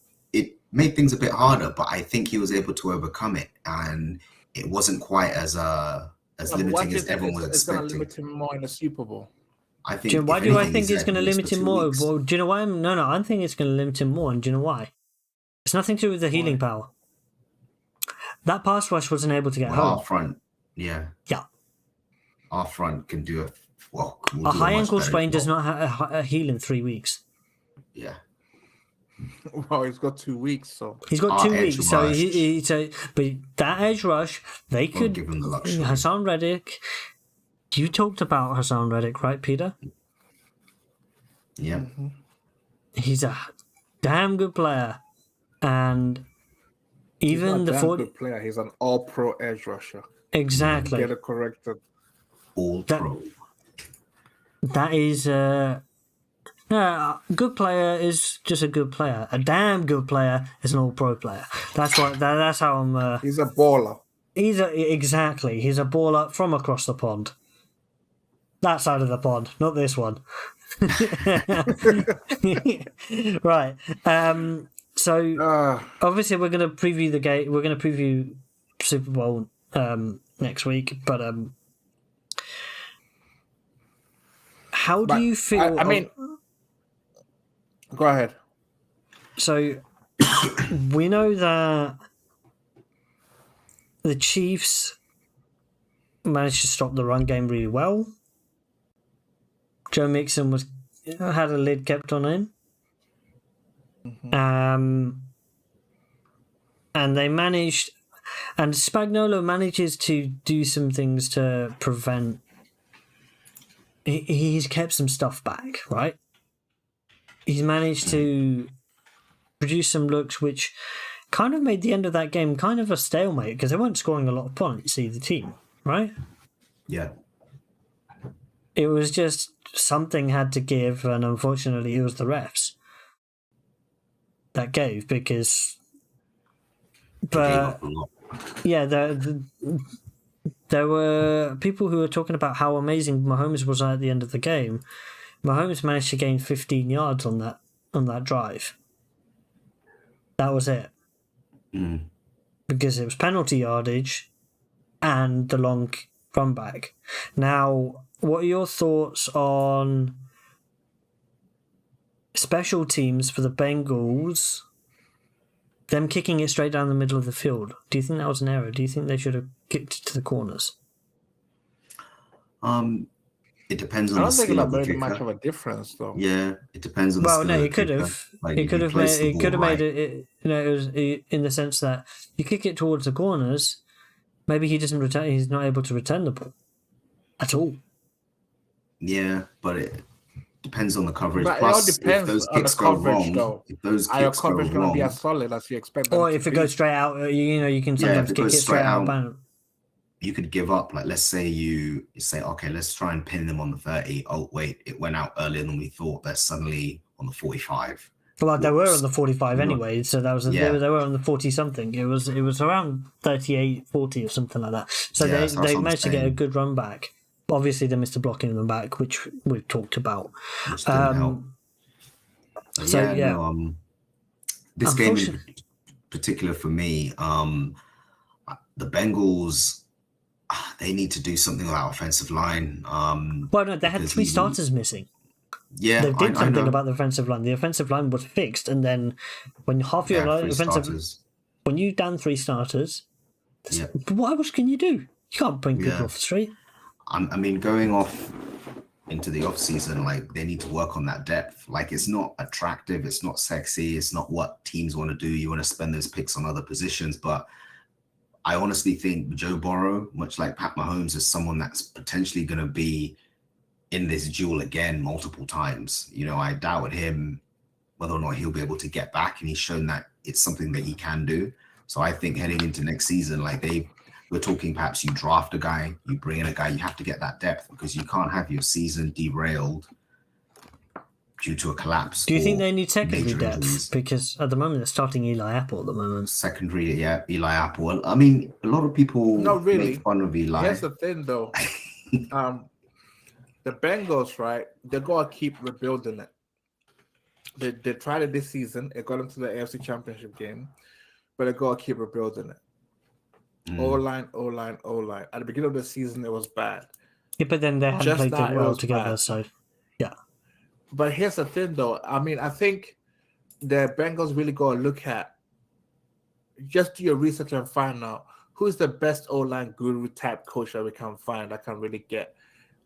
[SPEAKER 2] made things a bit harder, but I think he was able to overcome it, and it wasn't quite as limiting as everyone was expecting.
[SPEAKER 3] It's going to limit him more in the Super Bowl.
[SPEAKER 2] I think.
[SPEAKER 1] Why do I think it's going to limit him more? Well, do you know why? I think it's going to limit him more, and do you know why? It's nothing to do with the healing power. That pass rush wasn't able to get home.
[SPEAKER 2] Our front, yeah. Our front can do it. Well,
[SPEAKER 1] a high ankle sprain does not heal in 3 weeks.
[SPEAKER 2] Yeah.
[SPEAKER 3] Well, he's got 2 weeks, so
[SPEAKER 1] he's got 2 weeks. So but that edge rush, they could
[SPEAKER 2] give him the luxury.
[SPEAKER 1] Hassan Reddick. You talked about Hassan Reddick, right, Peter?
[SPEAKER 2] Yeah.
[SPEAKER 3] Mm-hmm.
[SPEAKER 1] He's a damn good player, and even
[SPEAKER 3] he's not good player. He's an all-pro edge rusher.
[SPEAKER 1] Exactly.
[SPEAKER 3] Get it corrected.
[SPEAKER 2] All-pro.
[SPEAKER 1] That is no, a good player is just a good player. A damn good player is an all-pro player. That's what. That's how I'm.
[SPEAKER 3] He's a baller.
[SPEAKER 1] He's a baller from across the pond. That side of the pond, not this one. Right. So obviously we're going to preview the game. We're going to preview Super Bowl next week. But how do you feel?
[SPEAKER 3] I mean, go ahead.
[SPEAKER 1] So we know that the Chiefs managed to stop the run game really well. Joe Mixon had a lid kept on him. Mm-hmm. And they managed, and Spagnuolo manages to do some things to prevent. He's kept some stuff back, right? He's managed to produce some looks which kind of made the end of that game kind of a stalemate, because they weren't scoring a lot of points, either team, right?
[SPEAKER 2] Yeah.
[SPEAKER 1] It was just something had to give, and unfortunately it was the refs. that gave because,
[SPEAKER 2] They gave
[SPEAKER 1] but
[SPEAKER 2] up a lot.
[SPEAKER 1] yeah, there were people who were talking about how amazing Mahomes was at the end of the game. Mahomes managed to gain 15 yards on that drive. That was it. Because it was penalty yardage and the long run back. Now, what are your thoughts on special teams for the Bengals? Them kicking it straight down the middle of the field. Do you think that was an error? Do you think they should have kicked to the corners?
[SPEAKER 2] It depends
[SPEAKER 3] I
[SPEAKER 2] on the
[SPEAKER 3] don't think
[SPEAKER 2] skill
[SPEAKER 3] that
[SPEAKER 2] of the
[SPEAKER 3] made much
[SPEAKER 2] kicker.
[SPEAKER 3] of a difference, though.
[SPEAKER 2] Yeah, it depends on the
[SPEAKER 1] Well,
[SPEAKER 2] skill
[SPEAKER 1] no,
[SPEAKER 2] of the
[SPEAKER 1] he could
[SPEAKER 2] kicker.
[SPEAKER 1] have.
[SPEAKER 2] Like,
[SPEAKER 1] It
[SPEAKER 2] if
[SPEAKER 1] could
[SPEAKER 2] he
[SPEAKER 1] have
[SPEAKER 2] placed
[SPEAKER 1] made.
[SPEAKER 2] the
[SPEAKER 1] It
[SPEAKER 2] ball
[SPEAKER 1] could have made
[SPEAKER 2] right.
[SPEAKER 1] it. It was in the sense that you kick it towards the corners. Maybe he doesn't return. He's not able to return the ball at all.
[SPEAKER 2] Yeah, but it depends on the coverage.
[SPEAKER 3] But it all
[SPEAKER 2] Plus, if
[SPEAKER 3] depends
[SPEAKER 2] those
[SPEAKER 3] on the
[SPEAKER 2] kicks go
[SPEAKER 3] coverage,
[SPEAKER 2] wrong,
[SPEAKER 3] though.
[SPEAKER 2] if those
[SPEAKER 3] Are your
[SPEAKER 2] kicks go
[SPEAKER 3] coverage going to be
[SPEAKER 2] wrong,
[SPEAKER 3] as solid as you expect them
[SPEAKER 1] Or
[SPEAKER 3] to
[SPEAKER 1] if it
[SPEAKER 3] be?
[SPEAKER 1] goes straight out, you can sometimes
[SPEAKER 2] if it
[SPEAKER 1] kick
[SPEAKER 2] goes
[SPEAKER 1] it straight
[SPEAKER 2] straight
[SPEAKER 1] out.
[SPEAKER 2] out, you could give up. Like, let's say you say, okay, let's try and pin them on the 30. Oh, wait, it went out earlier than we thought. They're suddenly on the 45.
[SPEAKER 1] Well, they were
[SPEAKER 2] Whoops.
[SPEAKER 1] on the 45
[SPEAKER 2] No.
[SPEAKER 1] anyway, so that was
[SPEAKER 2] Yeah.
[SPEAKER 1] they were on the 40 something. It was around 38, 40 or something like that. So
[SPEAKER 2] Yeah, so that's
[SPEAKER 1] they
[SPEAKER 2] what I'm
[SPEAKER 1] managed to get a
[SPEAKER 2] saying.
[SPEAKER 1] good run back. Obviously, they missed a block in the back, which we've talked about.
[SPEAKER 2] Which didn't help. But
[SPEAKER 1] So, yeah.
[SPEAKER 2] No, this game in particular for me, the Bengals, they need to do something with that offensive line.
[SPEAKER 1] Well, no, they had
[SPEAKER 2] because
[SPEAKER 1] 3 starters missing.
[SPEAKER 2] Yeah,
[SPEAKER 1] They did
[SPEAKER 2] I
[SPEAKER 1] something
[SPEAKER 2] know.
[SPEAKER 1] about the offensive line. The offensive line was fixed, and then when half your
[SPEAKER 2] Yeah, 3
[SPEAKER 1] offensive,
[SPEAKER 2] starters.
[SPEAKER 1] when you down 3 starters,
[SPEAKER 2] Yeah.
[SPEAKER 1] what else can you do? You can't bring people
[SPEAKER 2] Yeah.
[SPEAKER 1] off the street.
[SPEAKER 2] I mean, going off into the off season, like, they need to work on that depth. Like, it's not attractive, it's not sexy, it's not what teams want to do. You want to spend those picks on other positions, but I honestly think Joe Burrow, much like Pat Mahomes, is someone that's potentially going to be in this duel again multiple times. I doubt him whether or not he'll be able to get back, and he's shown that it's something that he can do. So I think heading into next season, we're talking perhaps you draft a guy, you bring in a guy, you have to get that depth, because you can't have your season derailed due to a collapse.
[SPEAKER 1] Do you think they need secondary
[SPEAKER 2] major
[SPEAKER 1] depth?
[SPEAKER 2] injuries.
[SPEAKER 1] Because at the moment they're starting Eli Apple at the moment.
[SPEAKER 2] Secondary, yeah, Eli Apple. I mean, a lot of people
[SPEAKER 3] Not really.
[SPEAKER 2] make fun of Eli.
[SPEAKER 3] Here's the thing, though. The Bengals, right? They gotta keep rebuilding it. They tried it this season. It got them to the AFC Championship game, but they gotta keep rebuilding it. O-line. At the beginning of the season, it was bad.
[SPEAKER 1] Yeah, but then they haven't
[SPEAKER 3] Just
[SPEAKER 1] played
[SPEAKER 3] now,
[SPEAKER 1] it
[SPEAKER 3] it
[SPEAKER 1] well
[SPEAKER 3] was
[SPEAKER 1] together,
[SPEAKER 3] bad.
[SPEAKER 1] so yeah.
[SPEAKER 3] But here's the thing, though. I mean, I think the Bengals really gotta look at, just do your research and find out who's the best O-line guru type coach that we can find that can really get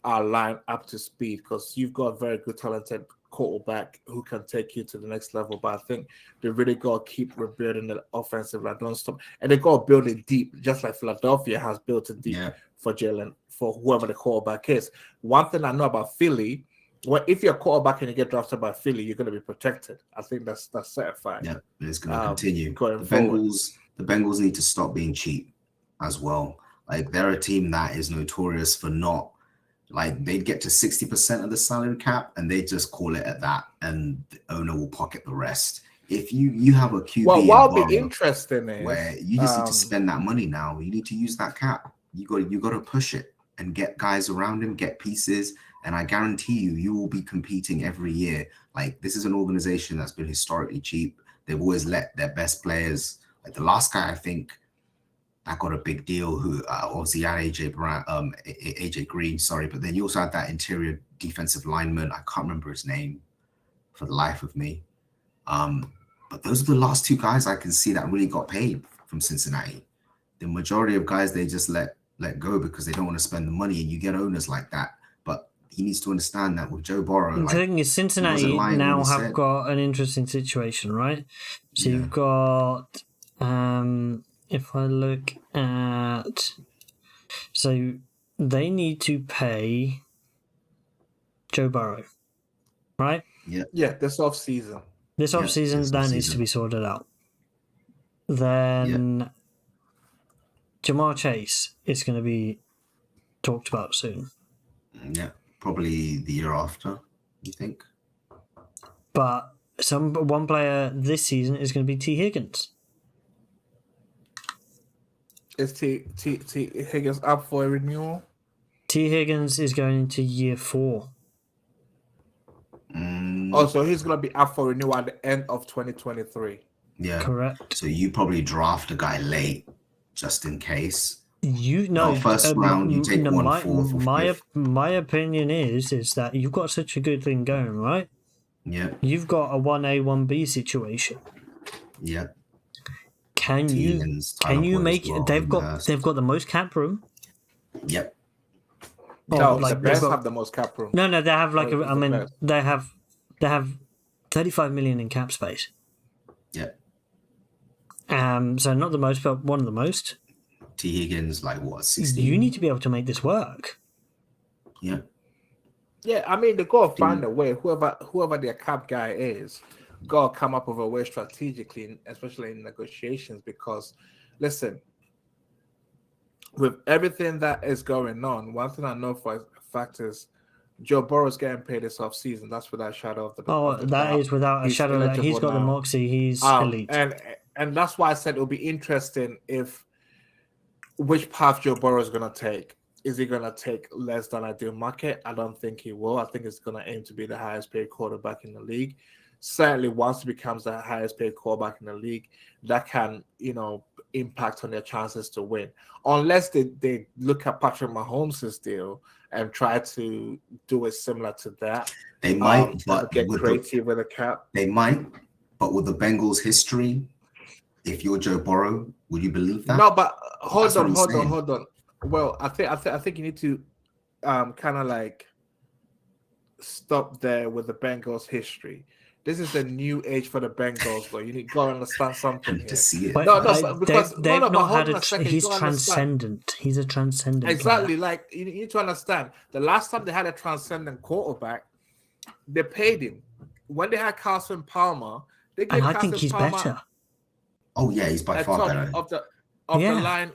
[SPEAKER 3] our line up to speed, because you've got a very good, talented quarterback who can take you to the next level. But I think they really got to keep rebuilding the offensive line, don't stop, and they got to build it deep, just like Philadelphia has built it deep for Jalen, for whoever the quarterback is. One thing I know about Philly, well, if you're a quarterback and you get drafted by Philly, you're going to be protected. I think that's certified.
[SPEAKER 2] Yeah, it's going to continue.
[SPEAKER 3] Going
[SPEAKER 2] The Bengals need to stop being cheap as well. Like, they're a team that is notorious for not, like, they'd get to 60% of the salary cap and they just call it at that, and the owner will pocket the rest. If you have a QB,
[SPEAKER 3] well, what would be interesting is
[SPEAKER 2] where you just need to spend that money now. You need to use that cap. You got to push it and get guys around him, get pieces, and I guarantee you will be competing every year. Like, this is an organization that's been historically cheap. They've always let their best players, like the last guy I think that got a big deal, who obviously had AJ Green, sorry, but then you also had that interior defensive lineman. I can't remember his name for the life of me. But those are the last 2 guys I can see that really got paid from Cincinnati. The majority of guys they just let go because they don't want to spend the money, and you get owners like that. But he needs to understand that with Joe Burrow.
[SPEAKER 1] The thing is, Cincinnati now have got an interesting situation, right? So you've got, if I look at, so they need to pay Joe Burrow, right?
[SPEAKER 3] Yeah, this off season.
[SPEAKER 1] This off season, that needs to be sorted out. Then Jamar Chase is going to be talked about soon.
[SPEAKER 2] Yeah, probably the year after, you think?
[SPEAKER 1] But one player this season is going to be T. Higgins.
[SPEAKER 3] Is T Higgins up for a renewal?
[SPEAKER 1] T. Higgins is going into year 4.
[SPEAKER 3] Oh, so he's going to be up for renewal at the end of 2023.
[SPEAKER 2] Yeah.
[SPEAKER 1] Correct.
[SPEAKER 2] So you probably draft a guy late, just in case.
[SPEAKER 1] No,
[SPEAKER 2] first round, you take one fourth or fifth.
[SPEAKER 1] My opinion is that you've got such a good thing going, right?
[SPEAKER 2] Yeah.
[SPEAKER 1] You've got a 1A, 1B situation.
[SPEAKER 2] Yeah.
[SPEAKER 1] Can you make? They've got the most cap room.
[SPEAKER 2] Yep.
[SPEAKER 3] No, the Bears have the most cap room.
[SPEAKER 1] No, they have they have 35 million in cap space.
[SPEAKER 2] Yeah.
[SPEAKER 1] So not the most, but one of the most.
[SPEAKER 2] T. Higgins, like what, 16?
[SPEAKER 1] You need to be able to make this work.
[SPEAKER 2] Yeah.
[SPEAKER 3] Yeah, I mean, they got to find a way. Whoever their cap guy is, got to come up with a way strategically, especially in negotiations. Because, listen, with everything that is going on, one thing I know for a fact is Joe Burrow's getting paid this offseason. That's without a shadow of the doubt.
[SPEAKER 1] Is without a shadow. That he's got the moxie. He's elite.
[SPEAKER 3] And that's why I said it'll be interesting which path Joe Burrow is going to take. Is he going to take less than ideal market? I don't think he will. I think he's going to aim to be the highest paid quarterback in the league. Certainly, once he becomes the highest paid quarterback in the league, that can, impact on their chances to win. Unless they look at Patrick Mahomes' deal and try to do it similar to that.
[SPEAKER 2] They might, but
[SPEAKER 3] get creative with a cap.
[SPEAKER 2] They might, but with the Bengals' history, if you're Joe Burrow, would you believe that?
[SPEAKER 3] No, but hold on. Well, I think you need to kind of like stop there with the Bengals' history. This is a new age for the Bengals, though. You need to go understand something
[SPEAKER 2] to see it.
[SPEAKER 1] He's transcendent. He's a transcendent.
[SPEAKER 3] Exactly.
[SPEAKER 1] Player.
[SPEAKER 3] Like you need to understand. The last time they had a transcendent quarterback, they paid him. When they had Carson Palmer, they gave
[SPEAKER 1] I think he's
[SPEAKER 3] Palmer
[SPEAKER 1] better.
[SPEAKER 2] Oh yeah, he's by far better.
[SPEAKER 3] Of the line.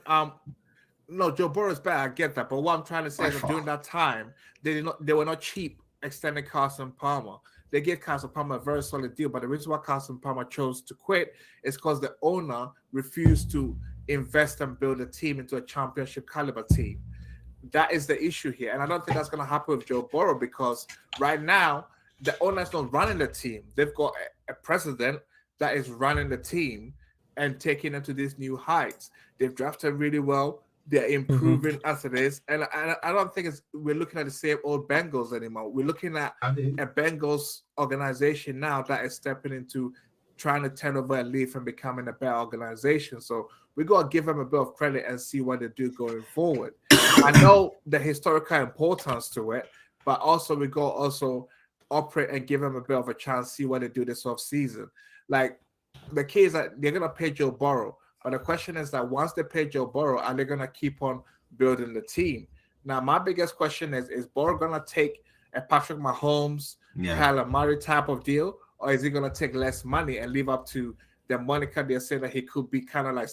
[SPEAKER 3] No, Joe Burrow is better. I get that, but what I'm trying to say is that during that time, they were not cheap extending Carson Palmer. They gave Carson Palmer a very solid deal, but the reason why Carson Palmer chose to quit is because the owner refused to invest and build a team into a championship caliber team. That is the issue here, and I don't think that's going to happen with Joe Burrow because right now the owner's not running the team. They've got a president that is running the team and taking them to these new heights. They've drafted really well. They're improving as it is. And I don't think we're looking at the same old Bengals anymore. We're looking at a Bengals organization now that is stepping into trying to turn over a leaf and becoming a better organization. So we got to give them a bit of credit and see what they do going forward. I know the historical importance to it, but also we got to also operate and give them a bit of a chance, see what they do this offseason. Like the key is that they're going to pay Joe Burrow. But the question is that once they pay Joe Burrow, are they going to keep on building the team? Now, my biggest question is Burrow going to take a Patrick Mahomes, Kyler Murray type of deal, or is he going to take less money and live up to the moniker they're saying that he could be kind of like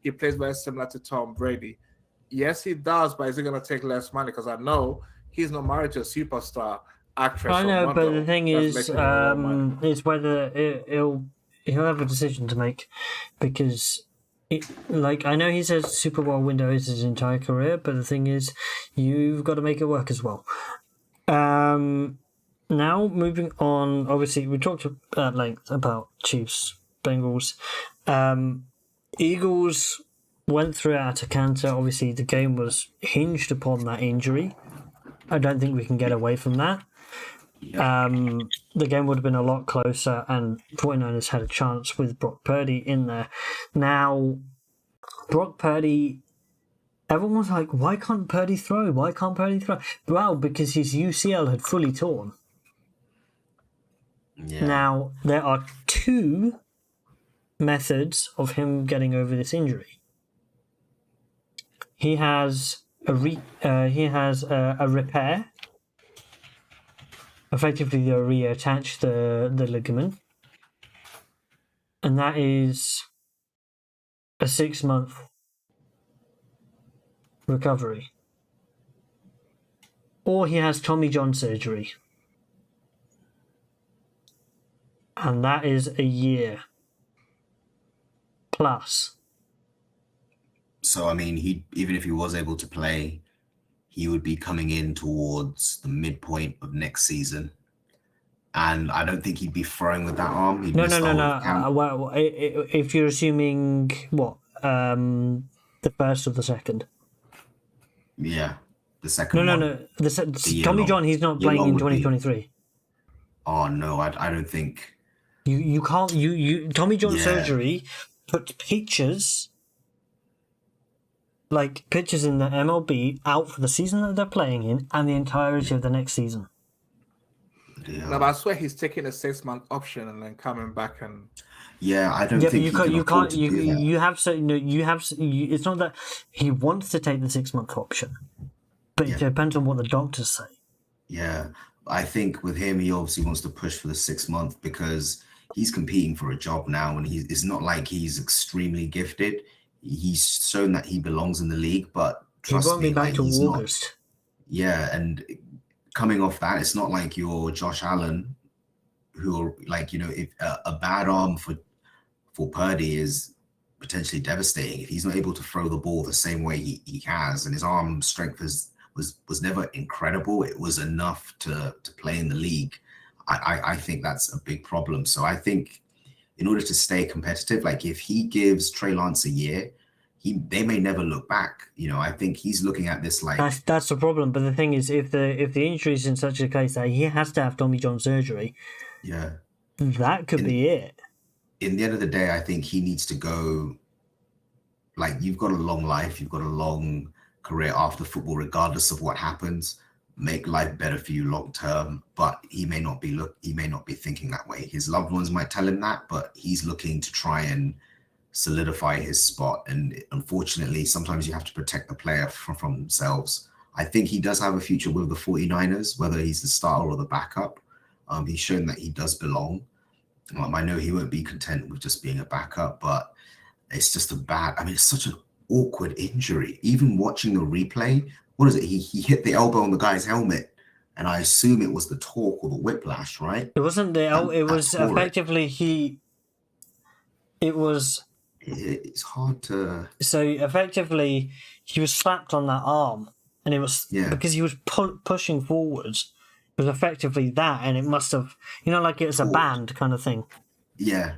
[SPEAKER 3] he plays very similar to Tom Brady? Yes, he does, but is he going to take less money? Because I know he's not married to a superstar actress.
[SPEAKER 1] I know, but the thing is whether he'll have a decision to make because... I know he says Super Bowl window is his entire career, but the thing is, you've got to make it work as well. Now, moving on, obviously, we talked at length about Chiefs, Bengals. Eagles went through it out of cancer. Obviously, the game was hinged upon that injury. I don't think we can get away from that. The game would have been a lot closer and 49ers had a chance with Brock Purdy in there. Now, Brock Purdy, everyone was like, why can't Purdy throw? Why can't Purdy throw? Well, because his UCL had fully torn. Yeah. Now, there are two methods of him getting over this injury. He has a repair. Effectively, they'll reattach the ligament. And that is a 6-month recovery. Or he has Tommy John surgery. and that is a year plus.
[SPEAKER 2] So I mean, even if he was able to play, he would be coming in towards the midpoint of next season, and I don't think he'd be throwing with that arm. He'd miss the whole of camp.
[SPEAKER 1] Well, if you're assuming what, the first or the second?
[SPEAKER 2] Yeah, the second one.
[SPEAKER 1] No.
[SPEAKER 2] year
[SPEAKER 1] Tommy
[SPEAKER 2] long.
[SPEAKER 1] John, he's not
[SPEAKER 2] Year
[SPEAKER 1] playing
[SPEAKER 2] long
[SPEAKER 1] in
[SPEAKER 2] would be-
[SPEAKER 1] 2023.
[SPEAKER 2] Oh no, I don't think.
[SPEAKER 1] You can't. Tommy John
[SPEAKER 2] Yeah.
[SPEAKER 1] surgery put pictures in the MLB out for the season that they're playing in and the entirety of the next season.
[SPEAKER 2] Yeah.
[SPEAKER 3] No, but I swear he's taking a 6-month option and then coming back and.
[SPEAKER 2] Yeah, I don't
[SPEAKER 1] Yeah, but
[SPEAKER 2] think
[SPEAKER 1] you
[SPEAKER 2] he
[SPEAKER 1] can't.
[SPEAKER 2] can
[SPEAKER 1] You
[SPEAKER 2] afford
[SPEAKER 1] can't.
[SPEAKER 2] to do that.
[SPEAKER 1] You have so. You have. It's not that he wants to take the 6-month option, but it depends on what the doctors say.
[SPEAKER 2] Yeah, I think with him, he obviously wants to push for the 6 month because he's competing for a job now, and it's not like he's extremely gifted. He's shown that he belongs in the league, but
[SPEAKER 1] He
[SPEAKER 2] trust
[SPEAKER 1] won't
[SPEAKER 2] me,
[SPEAKER 1] be back
[SPEAKER 2] like,
[SPEAKER 1] to
[SPEAKER 2] he's
[SPEAKER 1] August.
[SPEAKER 2] not. Yeah, and coming off that, it's not like you're Josh Allen, who are like, if a bad arm for Purdy is potentially devastating. If he's not able to throw the ball the same way he has, and his arm strength was never incredible, it was enough to play in the league. I think that's a big problem. So I think in order to stay competitive, like if he gives Trey Lance a year, they may never look back. I think he's looking at this like
[SPEAKER 1] That's the problem. But the thing is, if the injury is in such a case that he has to have Tommy John surgery,
[SPEAKER 2] yeah.
[SPEAKER 1] that could be it.
[SPEAKER 2] In the end of the day, I think he needs to go. Like, you've got a long life, you've got a long career after football, regardless of what happens. Make life better for you long term, but he may not be thinking that way. His loved ones might tell him that, but he's looking to try and solidify his spot. And unfortunately, sometimes you have to protect the player from themselves. I think he does have a future with the 49ers, whether he's the starter or the backup. He's shown that he does belong. I know he won't be content with just being a backup, but it's just it's such an awkward injury. Even watching the replay, what is it? He hit the elbow on the guy's helmet, and I assume it was the torque or the whiplash, right?
[SPEAKER 1] It wasn't it was effectively
[SPEAKER 2] It's hard to.
[SPEAKER 1] So effectively, he was slapped on that arm, and it was because he was pushing forwards. It was effectively that, and it must have, like it was a band kind of thing.
[SPEAKER 2] Yeah.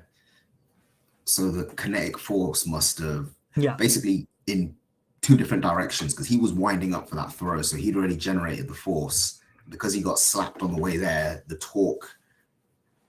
[SPEAKER 2] So the kinetic force must have basically in two different directions, because he was winding up for that throw, so he'd already generated the force. Because he got slapped on the way there, the torque.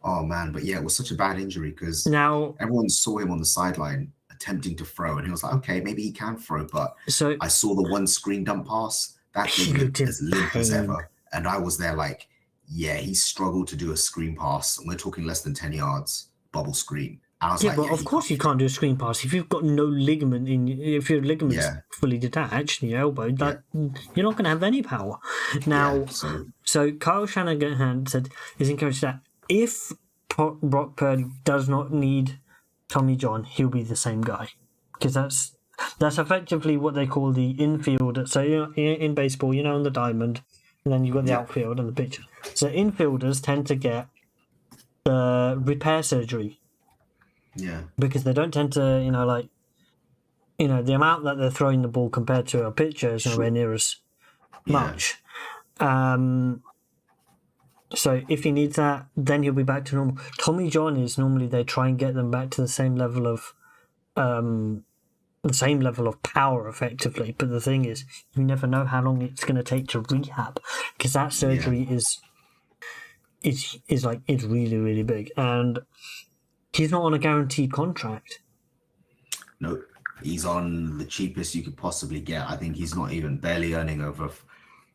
[SPEAKER 2] Oh man, but yeah, it was such a bad injury because
[SPEAKER 1] now
[SPEAKER 2] everyone saw him on the sideline attempting to throw, and he was like, okay, maybe he can throw, but I saw the one screen dump pass, that thing looked as limp as ever. And I was there like, yeah, he struggled to do a screen pass, and we're talking less than 10 yards, bubble screen. I was
[SPEAKER 1] but of course you can't do a screen pass if you've got no ligament if your ligament's fully detached in your elbow. You're not going to have any power. Now, so Kyle Shanahan said he's encouraged that if Brock Purdy does not need Tommy John, he'll be the same guy, because that's effectively what they call the infield. So in baseball, on the diamond, and then you've got the outfield and the pitcher. So infielders tend to get repair surgery.
[SPEAKER 2] Yeah. Because
[SPEAKER 1] they don't tend to, the amount that they're throwing the ball compared to a pitcher is nowhere near as much. So if he needs that, then he'll be back to normal. Tommy John is normally they try and get them back to the same level of power, effectively. But the thing is, you never know how long it's going to take to rehab, because that surgery is really, really big, and he's not on a guaranteed contract.
[SPEAKER 2] No, he's on the cheapest you could possibly get. I think he's not even barely earning over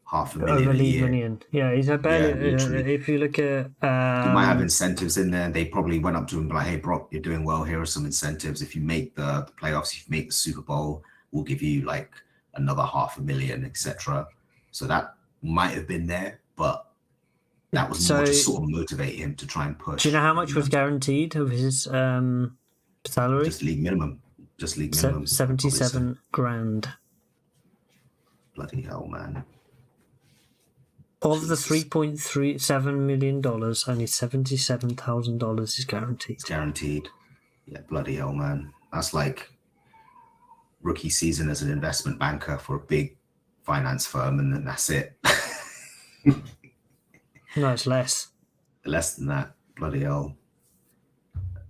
[SPEAKER 2] $500,000 a year.
[SPEAKER 1] Yeah, he's barely. If you look at,
[SPEAKER 2] he might have incentives in there. They probably went up to him like, "Hey, Brock, you're doing well. Here are some incentives. If you make the playoffs, if you make the Super Bowl, we'll give you like another $500,000, etc." So that might have been there, but that was more to sort of motivate him to try and push.
[SPEAKER 1] Do you know how much was guaranteed of his salary?
[SPEAKER 2] Just league minimum.
[SPEAKER 1] 77 grand.
[SPEAKER 2] Bloody hell, man.
[SPEAKER 1] Of the
[SPEAKER 2] Jesus.
[SPEAKER 1] $3.37 million, only $77,000 is guaranteed.
[SPEAKER 2] Guaranteed. Yeah, bloody hell, man. That's like rookie season as an investment banker for a big finance firm, and then that's it.
[SPEAKER 1] No, it's less.
[SPEAKER 2] Less than that. Bloody hell.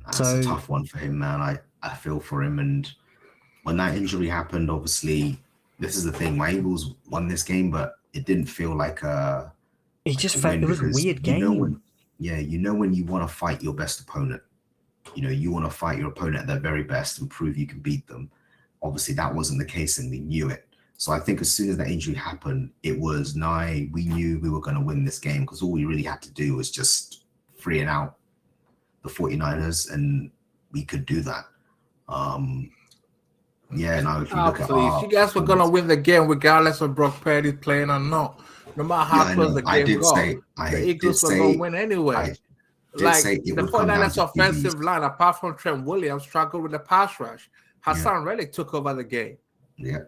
[SPEAKER 2] That's
[SPEAKER 1] So-
[SPEAKER 2] a tough one for him, man. I feel for him. And when that injury happened, obviously, this is the thing. My Eagles won this game, but it didn't feel like a
[SPEAKER 1] It just felt it was a weird game.
[SPEAKER 2] when you want to fight your best opponent, you want to fight your opponent at their very best and prove you can beat them. Obviously, that wasn't the case, and we knew it. So I think as soon as that injury happened, it was we knew we were going to win this game, because all we really had to do was just free and out the 49ers, and we could do that. Now if you look at
[SPEAKER 3] you guys were gonna win the game regardless of Brock Purdy playing or not. No matter how close the game got, the Eagles were gonna win anyway. The 49ers offensive line, apart from Trent Williams, struggled with the pass rush. Hassan Reddick took over the game.
[SPEAKER 2] Yeah,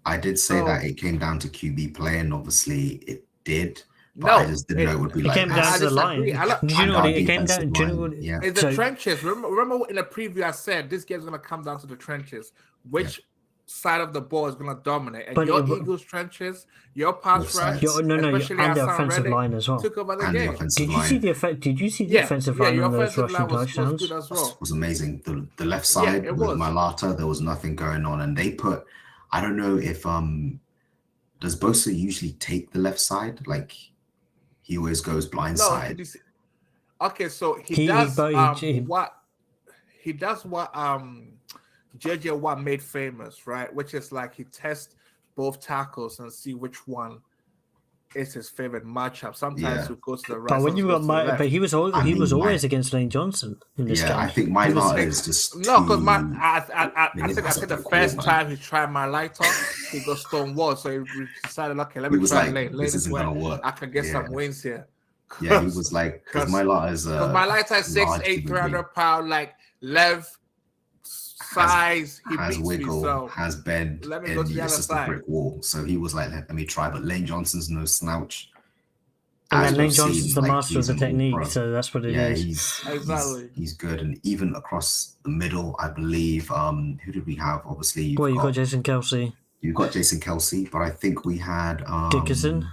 [SPEAKER 2] I did say that it came down to QB play, and obviously it did. But I just didn't know it would be
[SPEAKER 1] it
[SPEAKER 2] like
[SPEAKER 1] came down to the line. Do you know what it came down to?
[SPEAKER 2] It's
[SPEAKER 3] the trenches. Remember in the preview I said this game's going to come down to the trenches. Which side of the ball is going to dominate? And your Eagles trenches, your pass rush,
[SPEAKER 1] and the offensive line as well.
[SPEAKER 3] Took over the game.
[SPEAKER 1] Did you see the effect? Did you see the offensive line on those rushing touchdowns?
[SPEAKER 2] It was amazing. The left side with Malata, there was nothing going on, and they put. I don't know if does Bosa usually take the left side? Like he always goes blindside.
[SPEAKER 3] Okay, so he does what JJ Watt made famous, right? Which is like he tests both tackles and see which one is his favorite matchup. Sometimes he goes to the right.
[SPEAKER 1] But when you got but he was always against Lane Johnson in this game.
[SPEAKER 2] I think my light is just
[SPEAKER 3] I think the first time he tried my lighter, he got stonewall. So he decided, okay, let me try Lane. Lane is where I can get some wins here.
[SPEAKER 2] Yeah, he was like, because my lighter is
[SPEAKER 3] my lighter is 6'8", 300 pound, like left size. He
[SPEAKER 2] has
[SPEAKER 3] beats
[SPEAKER 2] wiggle,
[SPEAKER 3] me, so
[SPEAKER 2] has bend,
[SPEAKER 3] let me go to the other
[SPEAKER 2] side. A brick wall. So he was like, let me try. But Lane Johnson's no slouch.
[SPEAKER 1] And then Lane Johnson's the master of the technique, so that's what it is.
[SPEAKER 2] He's good, and even across the middle, I believe. Who did we have? Obviously,
[SPEAKER 1] you've got Jason Kelce.
[SPEAKER 2] You've got Jason Kelce, but I think we had
[SPEAKER 1] Dickerson.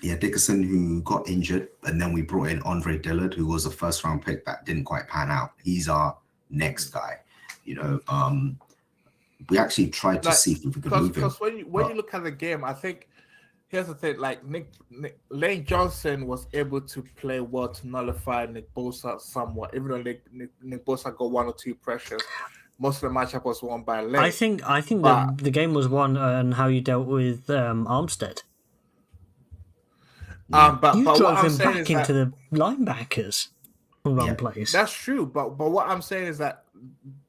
[SPEAKER 2] Yeah, Dickerson, who got injured, and then we brought in Andre Dillard, who was a first-round pick that didn't quite pan out. He's our next guy. We actually tried to see if we could move him.
[SPEAKER 3] Because when you look at the game, I think here's the thing: like Lane Johnson was able to play well to nullify Nick Bosa somewhat, even though Nick Bosa got one or two pressures. Most of the matchup was won by Lane.
[SPEAKER 1] I think the game was won on how you dealt with Armstead.
[SPEAKER 3] But
[SPEAKER 1] you
[SPEAKER 3] drove
[SPEAKER 1] drove him back into the linebackers on run plays.
[SPEAKER 3] That's true, but what I'm saying is that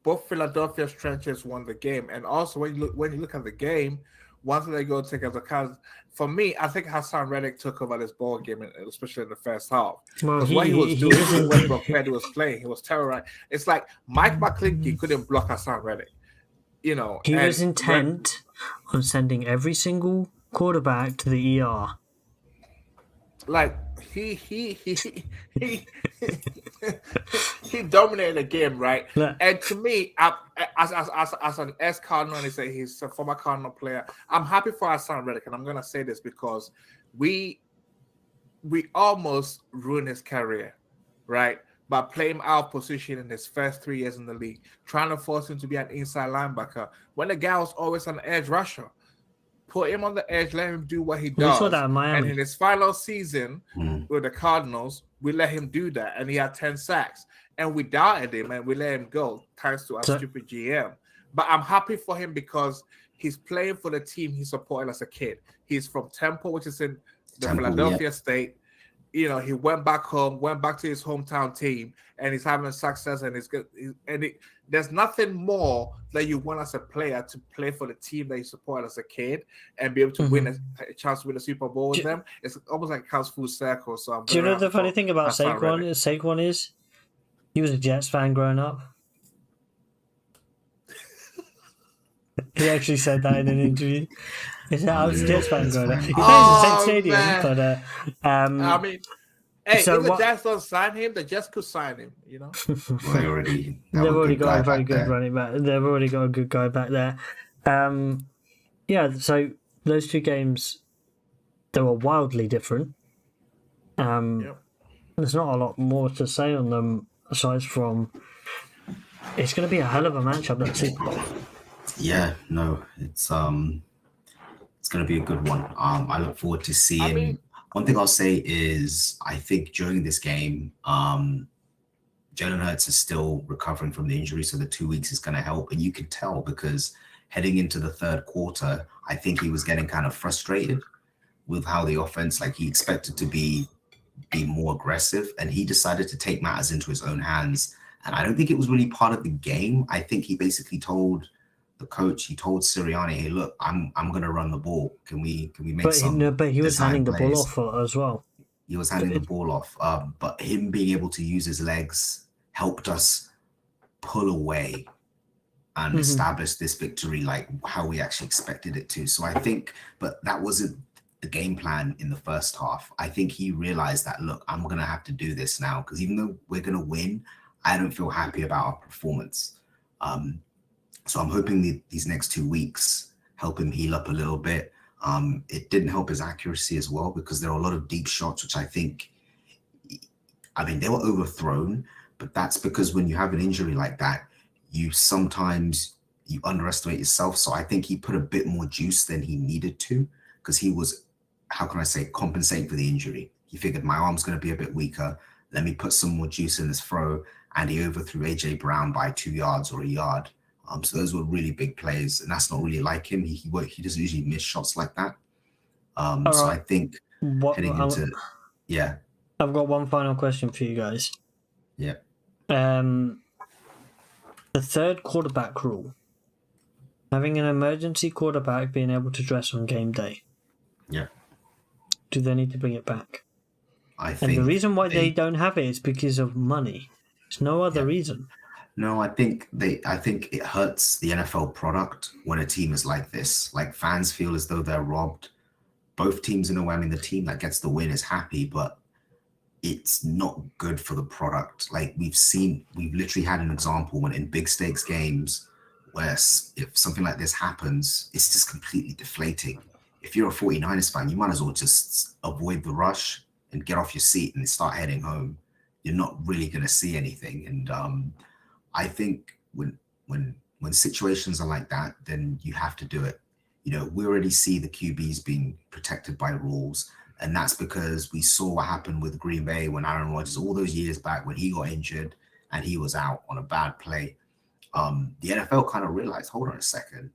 [SPEAKER 3] both Philadelphia's trenches won the game, and also when you look at the game, once they go take as account, for me, I think Hassan Reddick took over this ball game, especially in the first half.
[SPEAKER 1] Well,
[SPEAKER 3] what he was doing when Brock Purdy was playing, he was terrorizing. It's like Mike McClinky couldn't block Hassan Reddick.
[SPEAKER 1] He was intent on sending every single quarterback to the ER.
[SPEAKER 3] Like he dominated the game, right?
[SPEAKER 1] Yeah.
[SPEAKER 3] And to me, as an ex-Cardinal, and he's a former Cardinal player, I'm happy for Hassan Reddick, and I'm gonna say this because we almost ruined his career, right? By playing him out of position in his first 3 years in the league, trying to force him to be an inside linebacker when the guy was always an edge rusher. Put him on the edge, let him do what he does.
[SPEAKER 1] We saw that in Miami.
[SPEAKER 3] And in his final season with the Cardinals, we let him do that, and he had 10 sacks. And we doubted him, and we let him go, thanks to our stupid GM. But I'm happy for him because he's playing for the team he supported as a kid. He's from Temple, which is in the Philadelphia state. He went back home, went back to his hometown team, and he's having success. And there's nothing more that you want as a player to play for the team that you support as a kid and be able to win a chance to win a Super Bowl with them. It's almost like it comes full circle. So
[SPEAKER 1] do you know the funny thing about Saquon? Saquon is he was a Jets fan growing up. He actually said that in an interview. He said, "I was a Jets fan growing up." He plays
[SPEAKER 3] Oh,
[SPEAKER 1] the same stadium,
[SPEAKER 3] man.
[SPEAKER 1] but
[SPEAKER 3] I mean, hey,
[SPEAKER 1] So
[SPEAKER 3] if the
[SPEAKER 1] what-
[SPEAKER 3] Giants don't sign him, the Jets could sign him. You know.
[SPEAKER 2] Well, they already have
[SPEAKER 1] they've
[SPEAKER 2] a
[SPEAKER 1] already
[SPEAKER 2] good
[SPEAKER 1] got
[SPEAKER 2] guy
[SPEAKER 1] a very
[SPEAKER 2] back
[SPEAKER 1] good
[SPEAKER 2] there.
[SPEAKER 1] running back. They've already got a good guy back there. Yeah. So those two games, they were wildly different.
[SPEAKER 3] Yep.
[SPEAKER 1] There's not a lot more to say on them aside from it's going to be a hell of a matchup that Super Bowl.
[SPEAKER 2] Yeah, no, it's going to be a good one. I look forward to seeing. One thing I'll say is I think during this game, Jalen Hurts is still recovering from the injury, so the 2 weeks is going to help. And you could tell because heading into the third quarter, I think he was getting kind of frustrated with how the offense, like he expected to be more aggressive, and he decided to take matters into his own hands. And I don't think it was really part of the game. I think he basically told the coach, he told Sirianni, "Hey, look, I'm going to run the ball. Can we make
[SPEAKER 1] But he was handing the ball
[SPEAKER 2] plays?"
[SPEAKER 1] off as well.
[SPEAKER 2] He was handing the ball off. But him being able to use his legs helped us pull away and establish this victory like how we actually expected it to. So I think, but that wasn't the game plan in the first half. I think he realized that, look, I'm going to have to do this now because even though we're going to win, I don't feel happy about our performance. So I'm hoping these next 2 weeks help him heal up a little bit. It didn't help his accuracy as well because there are a lot of deep shots, which I think, I mean, they were overthrown, but that's because when you have an injury like that, you underestimate yourself. So I think he put a bit more juice than he needed to because he was, how can I say, compensating for the injury. He figured my arm's going to be a bit weaker. Let me put some more juice in this throw. And he overthrew AJ Brown by 2 yards or a yard. So those were really big plays, and that's not really like him. He doesn't usually miss shots like that. So I think heading into, yeah.
[SPEAKER 1] I've got one final question for you guys.
[SPEAKER 2] Yeah.
[SPEAKER 1] The third quarterback rule. Having an emergency quarterback being able to dress on game day.
[SPEAKER 2] Yeah.
[SPEAKER 1] Do they need to bring it back?
[SPEAKER 2] I think.
[SPEAKER 1] And the reason why they don't have it is because of money. There's no other reason.
[SPEAKER 2] No, I think it hurts the NFL product when a team is like this. Like fans feel as though they're robbed. Both teams in a way, I mean, the team that gets the win is happy, but it's not good for the product. Like we've literally had an example when in big stakes games where if something like this happens, it's just completely deflating. If you're a 49ers fan, you might as well just avoid the rush and get off your seat and start heading home. You're not really going to see anything. And I think when situations are like that, then you have to do it. You know, we already see the QBs being protected by rules, and that's because we saw what happened with Green Bay when Aaron Rodgers, all those years back when he got injured and he was out on a bad play. The NFL kind of realized, hold on a second,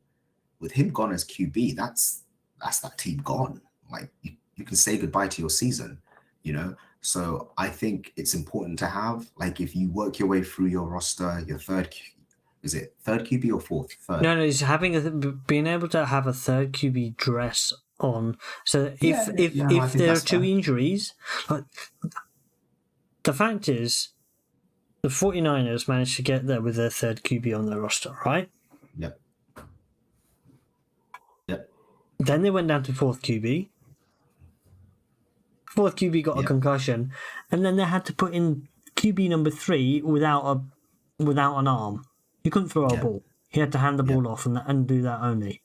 [SPEAKER 2] with him gone as QB, that's that team gone. Like you can say goodbye to your season, you know? So I think it's important to have, like, if you work your way through your roster, your third QB or fourth? Third.
[SPEAKER 1] No, it's being able to have a third QB dress on. So if there are two injuries, like, the fact is, the 49ers managed to get there with their third QB on their roster, right?
[SPEAKER 2] Yep.
[SPEAKER 1] Then they went down to fourth QB. Fourth QB got a concussion, and then they had to put in QB number 3 without an arm. He couldn't throw a ball. He had to hand the ball off and do that only.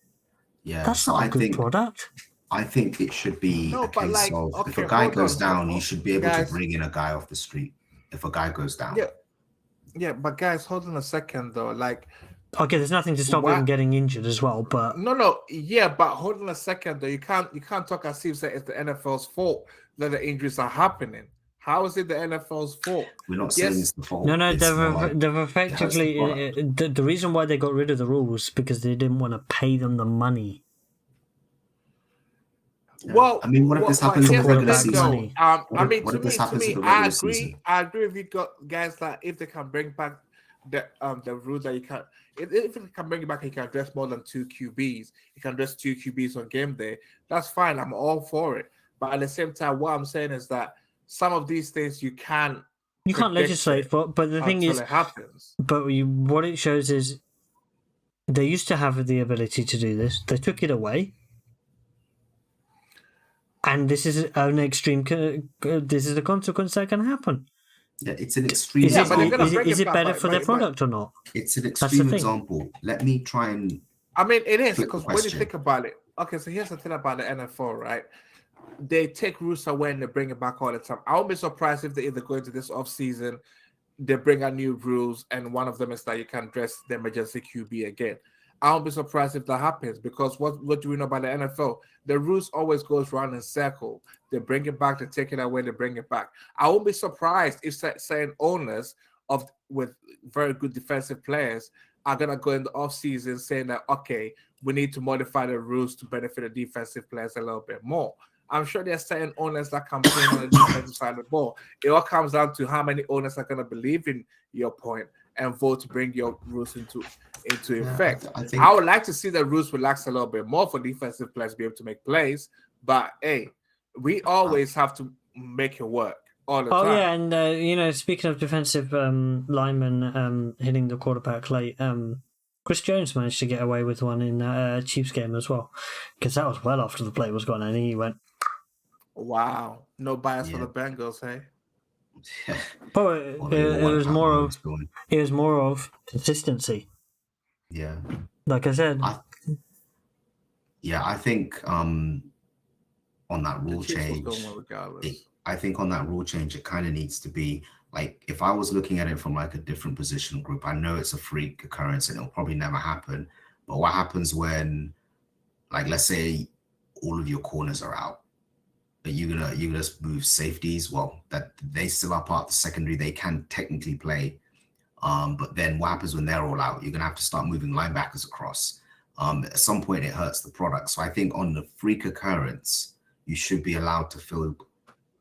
[SPEAKER 2] Yeah,
[SPEAKER 1] that's not a good product.
[SPEAKER 2] I think it should be a case of if a guy goes down, you should be able to bring in a guy off the street. If a guy goes down.
[SPEAKER 3] Yeah, but guys, hold on a second though. Like,
[SPEAKER 1] okay, there's nothing to stop him getting injured as well, but
[SPEAKER 3] yeah, but hold on a second though. You can't talk as if it's the NFL's fault that the injuries are happening. How is it the NFL's fault?
[SPEAKER 2] We're not saying it's the fault.
[SPEAKER 1] No, they've effectively the reason why they got rid of the rules because they didn't want to pay them the money.
[SPEAKER 2] Yeah. Well, I mean, what if this happens in the regular season?
[SPEAKER 3] I agree if you got guys that if they can bring back the rule that you can't, if they can bring it back, you can address more than 2 QBs. You can address 2 QBs on game day. That's fine. I'm all for it. But at the same time, what I'm saying is that some of these things you can't
[SPEAKER 1] legislate for. But the thing is,
[SPEAKER 3] it happens.
[SPEAKER 1] But what it shows is They used to have the ability to do this. They took it away. And this is an extreme. This is a consequence that can happen.
[SPEAKER 2] Yeah, it's an extreme
[SPEAKER 1] Is
[SPEAKER 2] example.
[SPEAKER 1] is it better for their product or not?
[SPEAKER 2] It's an extreme example. Let me try and.
[SPEAKER 3] I mean, it is, because when you think about it, okay, so here's the thing about the NFL, right? They take rules away and they bring it back all the time. I won't be surprised if they either go into this offseason, they bring out new rules, and one of them is that you can dress the emergency QB again. I won't be surprised if that happens, because what do we know about the NFL? The rules always goes round in circle. They bring it back, they take it away, they bring it back. I won't be surprised if certain owners with very good defensive players are going to go in the offseason saying that, okay, we need to modify the rules to benefit the defensive players a little bit more. I'm sure there are certain owners that campaign on the defensive side of the ball. It all comes down to how many owners are going to believe in your point and vote to bring your rules into effect. I would like to see the rules relax a little bit more for defensive players to be able to make plays. But, hey, we always have to make it work all the time.
[SPEAKER 1] Oh, yeah, and, speaking of defensive linemen hitting the quarterback late, Chris Jones managed to get away with one in that Chiefs game as well, because that was well after the play was gone, and he went...
[SPEAKER 3] Wow. No bias for the Bengals, hey?
[SPEAKER 1] But it was more of consistency.
[SPEAKER 2] Yeah.
[SPEAKER 1] Like I said.
[SPEAKER 2] I think on that rule change, it kind of needs to be like, if I was looking at it from like a different position group, I know it's a freak occurrence and it'll probably never happen. But what happens when, like, let's say all of your corners are out? Are you gonna move safeties? Well, that they still are part of the secondary. They can technically play. But then what happens when they're all out? You're gonna have to start moving linebackers across. At some point it hurts the product. So I think on the freak occurrence, you should be allowed to fill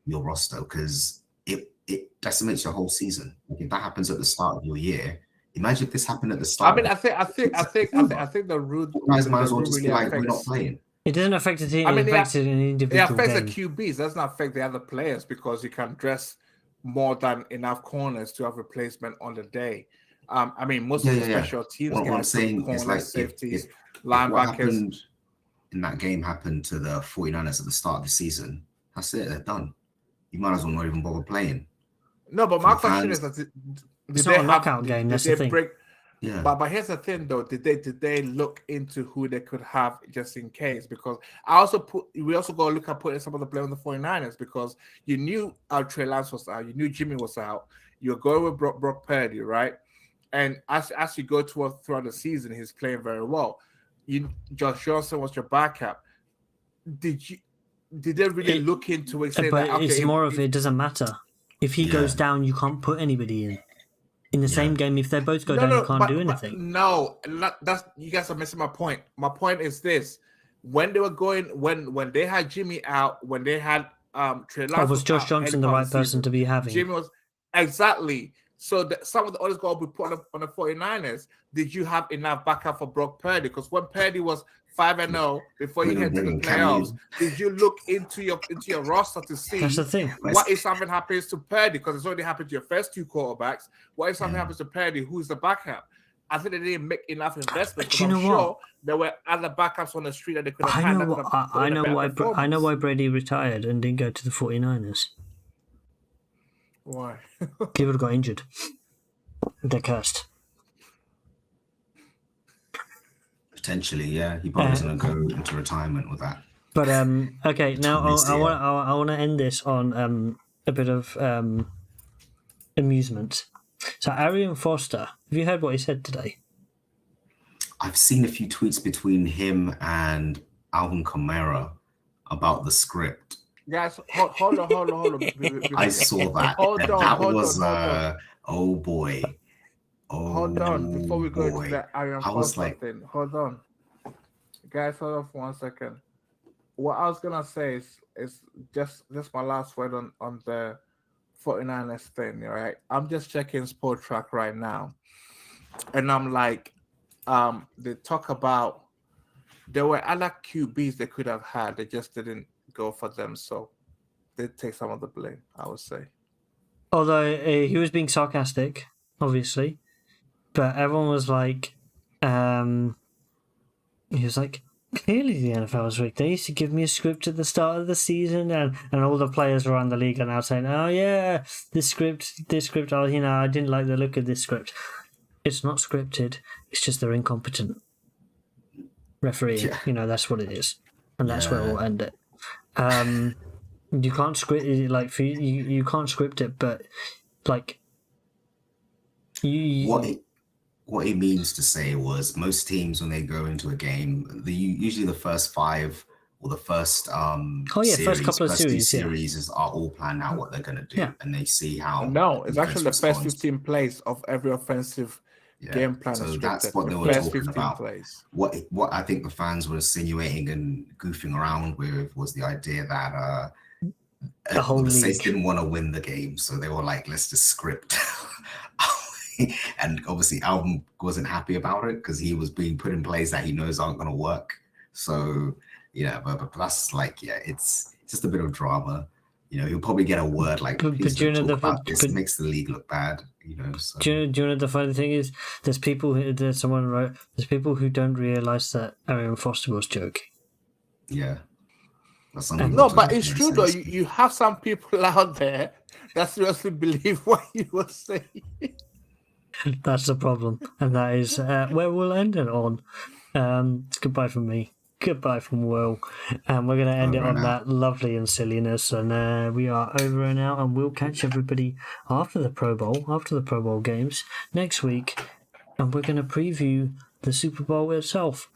[SPEAKER 2] your roster, because it decimates your whole season. Like, if that happens at the start of your year, imagine if this happened at the start.
[SPEAKER 3] I mean, I think the rule.
[SPEAKER 2] You guys might as well just be like, we're not playing.
[SPEAKER 1] It doesn't affect the team. It affects an individual.
[SPEAKER 3] It affects the QBs. It doesn't affect the other players, because you can dress more than enough corners to have replacement on the day. I mean, most of the special teams.
[SPEAKER 2] What I'm saying is, like,
[SPEAKER 3] safeties,
[SPEAKER 2] linebackers. What happened in that game happened to the 49ers at the start of the season. That's it. They're done. You might as well not even bother playing.
[SPEAKER 3] No, but my question is that
[SPEAKER 1] it's not a knockout game. That's the thing.
[SPEAKER 3] Yeah. But here's the thing, though. Did they look into who they could have just in case? Because we also got to look at putting some of the play on the 49ers, because you knew Trey Lance was out, you knew Jimmy was out. You're going with Brock Purdy, right? And as you go throughout the season, he's playing very well. Josh Johnson was your backup. Did they really look into it?
[SPEAKER 1] But it's more of it doesn't matter. If he goes down, you can't put anybody in. In the same game, if they both go down, you can't do anything.
[SPEAKER 3] You guys are missing my point. My point is this: when they were going, when they had Jimmy out, when they had Trey Lance,
[SPEAKER 1] was Josh Johnson the right person to be having?
[SPEAKER 3] Jimmy was exactly. So some of the others got to be put on the 49ers. Did you have enough backup for Brock Purdy? Because when Purdy was 5-0 before he headed to the playoffs, did you look into your roster to see
[SPEAKER 1] that's the thing?
[SPEAKER 3] What if something happens to Purdy? Because it's already happened to your first two quarterbacks. What if something happens to Purdy? Who's the backup? I think they didn't make enough investment.
[SPEAKER 1] You know
[SPEAKER 3] sure there were other backups on the street that they could have had.
[SPEAKER 1] I know why Brady retired and didn't go to the 49ers.
[SPEAKER 3] Why?
[SPEAKER 1] He would have got injured. They're cursed.
[SPEAKER 2] Potentially, yeah. He probably was going to go into retirement with that.
[SPEAKER 1] But okay, now I want to end this on a bit of amusement. So Arian Foster, have you heard what he said today?
[SPEAKER 2] I've seen a few tweets between him and Alvin Kamara about the script.
[SPEAKER 3] Guys, hold on.
[SPEAKER 2] I saw that. Oh boy.
[SPEAKER 3] Hold on, before we go into that Arian Foster thing. Hold on. Guys, hold on for 1 second. What I was gonna say is just my last word on the 49ers thing, right? I'm just checking Sport Track right now. And I'm like, they talk about there were other QBs they could have had, they just didn't go for them, so they take some of the blame, I would say.
[SPEAKER 1] Although he was being sarcastic, obviously, but everyone was like, He was like, clearly the NFL is rigged. They used to give me a script at the start of the season, and all the players around the league are now saying, oh yeah, this script, oh, I didn't like the look of this script. It's not scripted. It's just they're incompetent. Referee, that's what it is. And that's where we'll end it. You can't script it, like, you can't script it, but, like,
[SPEAKER 2] What he means to say was most teams, when they go into a game, usually the first 5 or the first
[SPEAKER 1] first couple of
[SPEAKER 2] series are all planned out what they're going to do, and they see how.
[SPEAKER 3] No, it's actually the first 15 plays of every offensive game plan.
[SPEAKER 2] So
[SPEAKER 3] is
[SPEAKER 2] that's
[SPEAKER 3] scripted.
[SPEAKER 2] what they
[SPEAKER 3] The
[SPEAKER 2] were
[SPEAKER 3] first
[SPEAKER 2] talking
[SPEAKER 3] 15
[SPEAKER 2] about.
[SPEAKER 3] plays.
[SPEAKER 2] What I think the fans were insinuating and goofing around with was the idea that
[SPEAKER 1] the whole
[SPEAKER 2] the Saints
[SPEAKER 1] league
[SPEAKER 2] didn't want to win the game, so they were like, let's just script. And obviously Alvin wasn't happy about it because he was being put in plays that he knows aren't going to work. So but that's like, it's just a bit of drama. He'll probably get a word like, please don't talk about this. It makes the league look bad. So.
[SPEAKER 1] Do you know the funny thing is, there's people who don't realise that Arian Foster was joking.
[SPEAKER 2] Yeah.
[SPEAKER 3] No, but it's true though. You have some people out there that seriously believe what you were saying.
[SPEAKER 1] That's the problem, and that is where we'll end it on. Goodbye from me. Goodbye from Will. And we're going to end it on that lovely and silliness. And we are over and out, and we'll catch everybody after the Pro Bowl games next week. And we're going to preview the Super Bowl itself.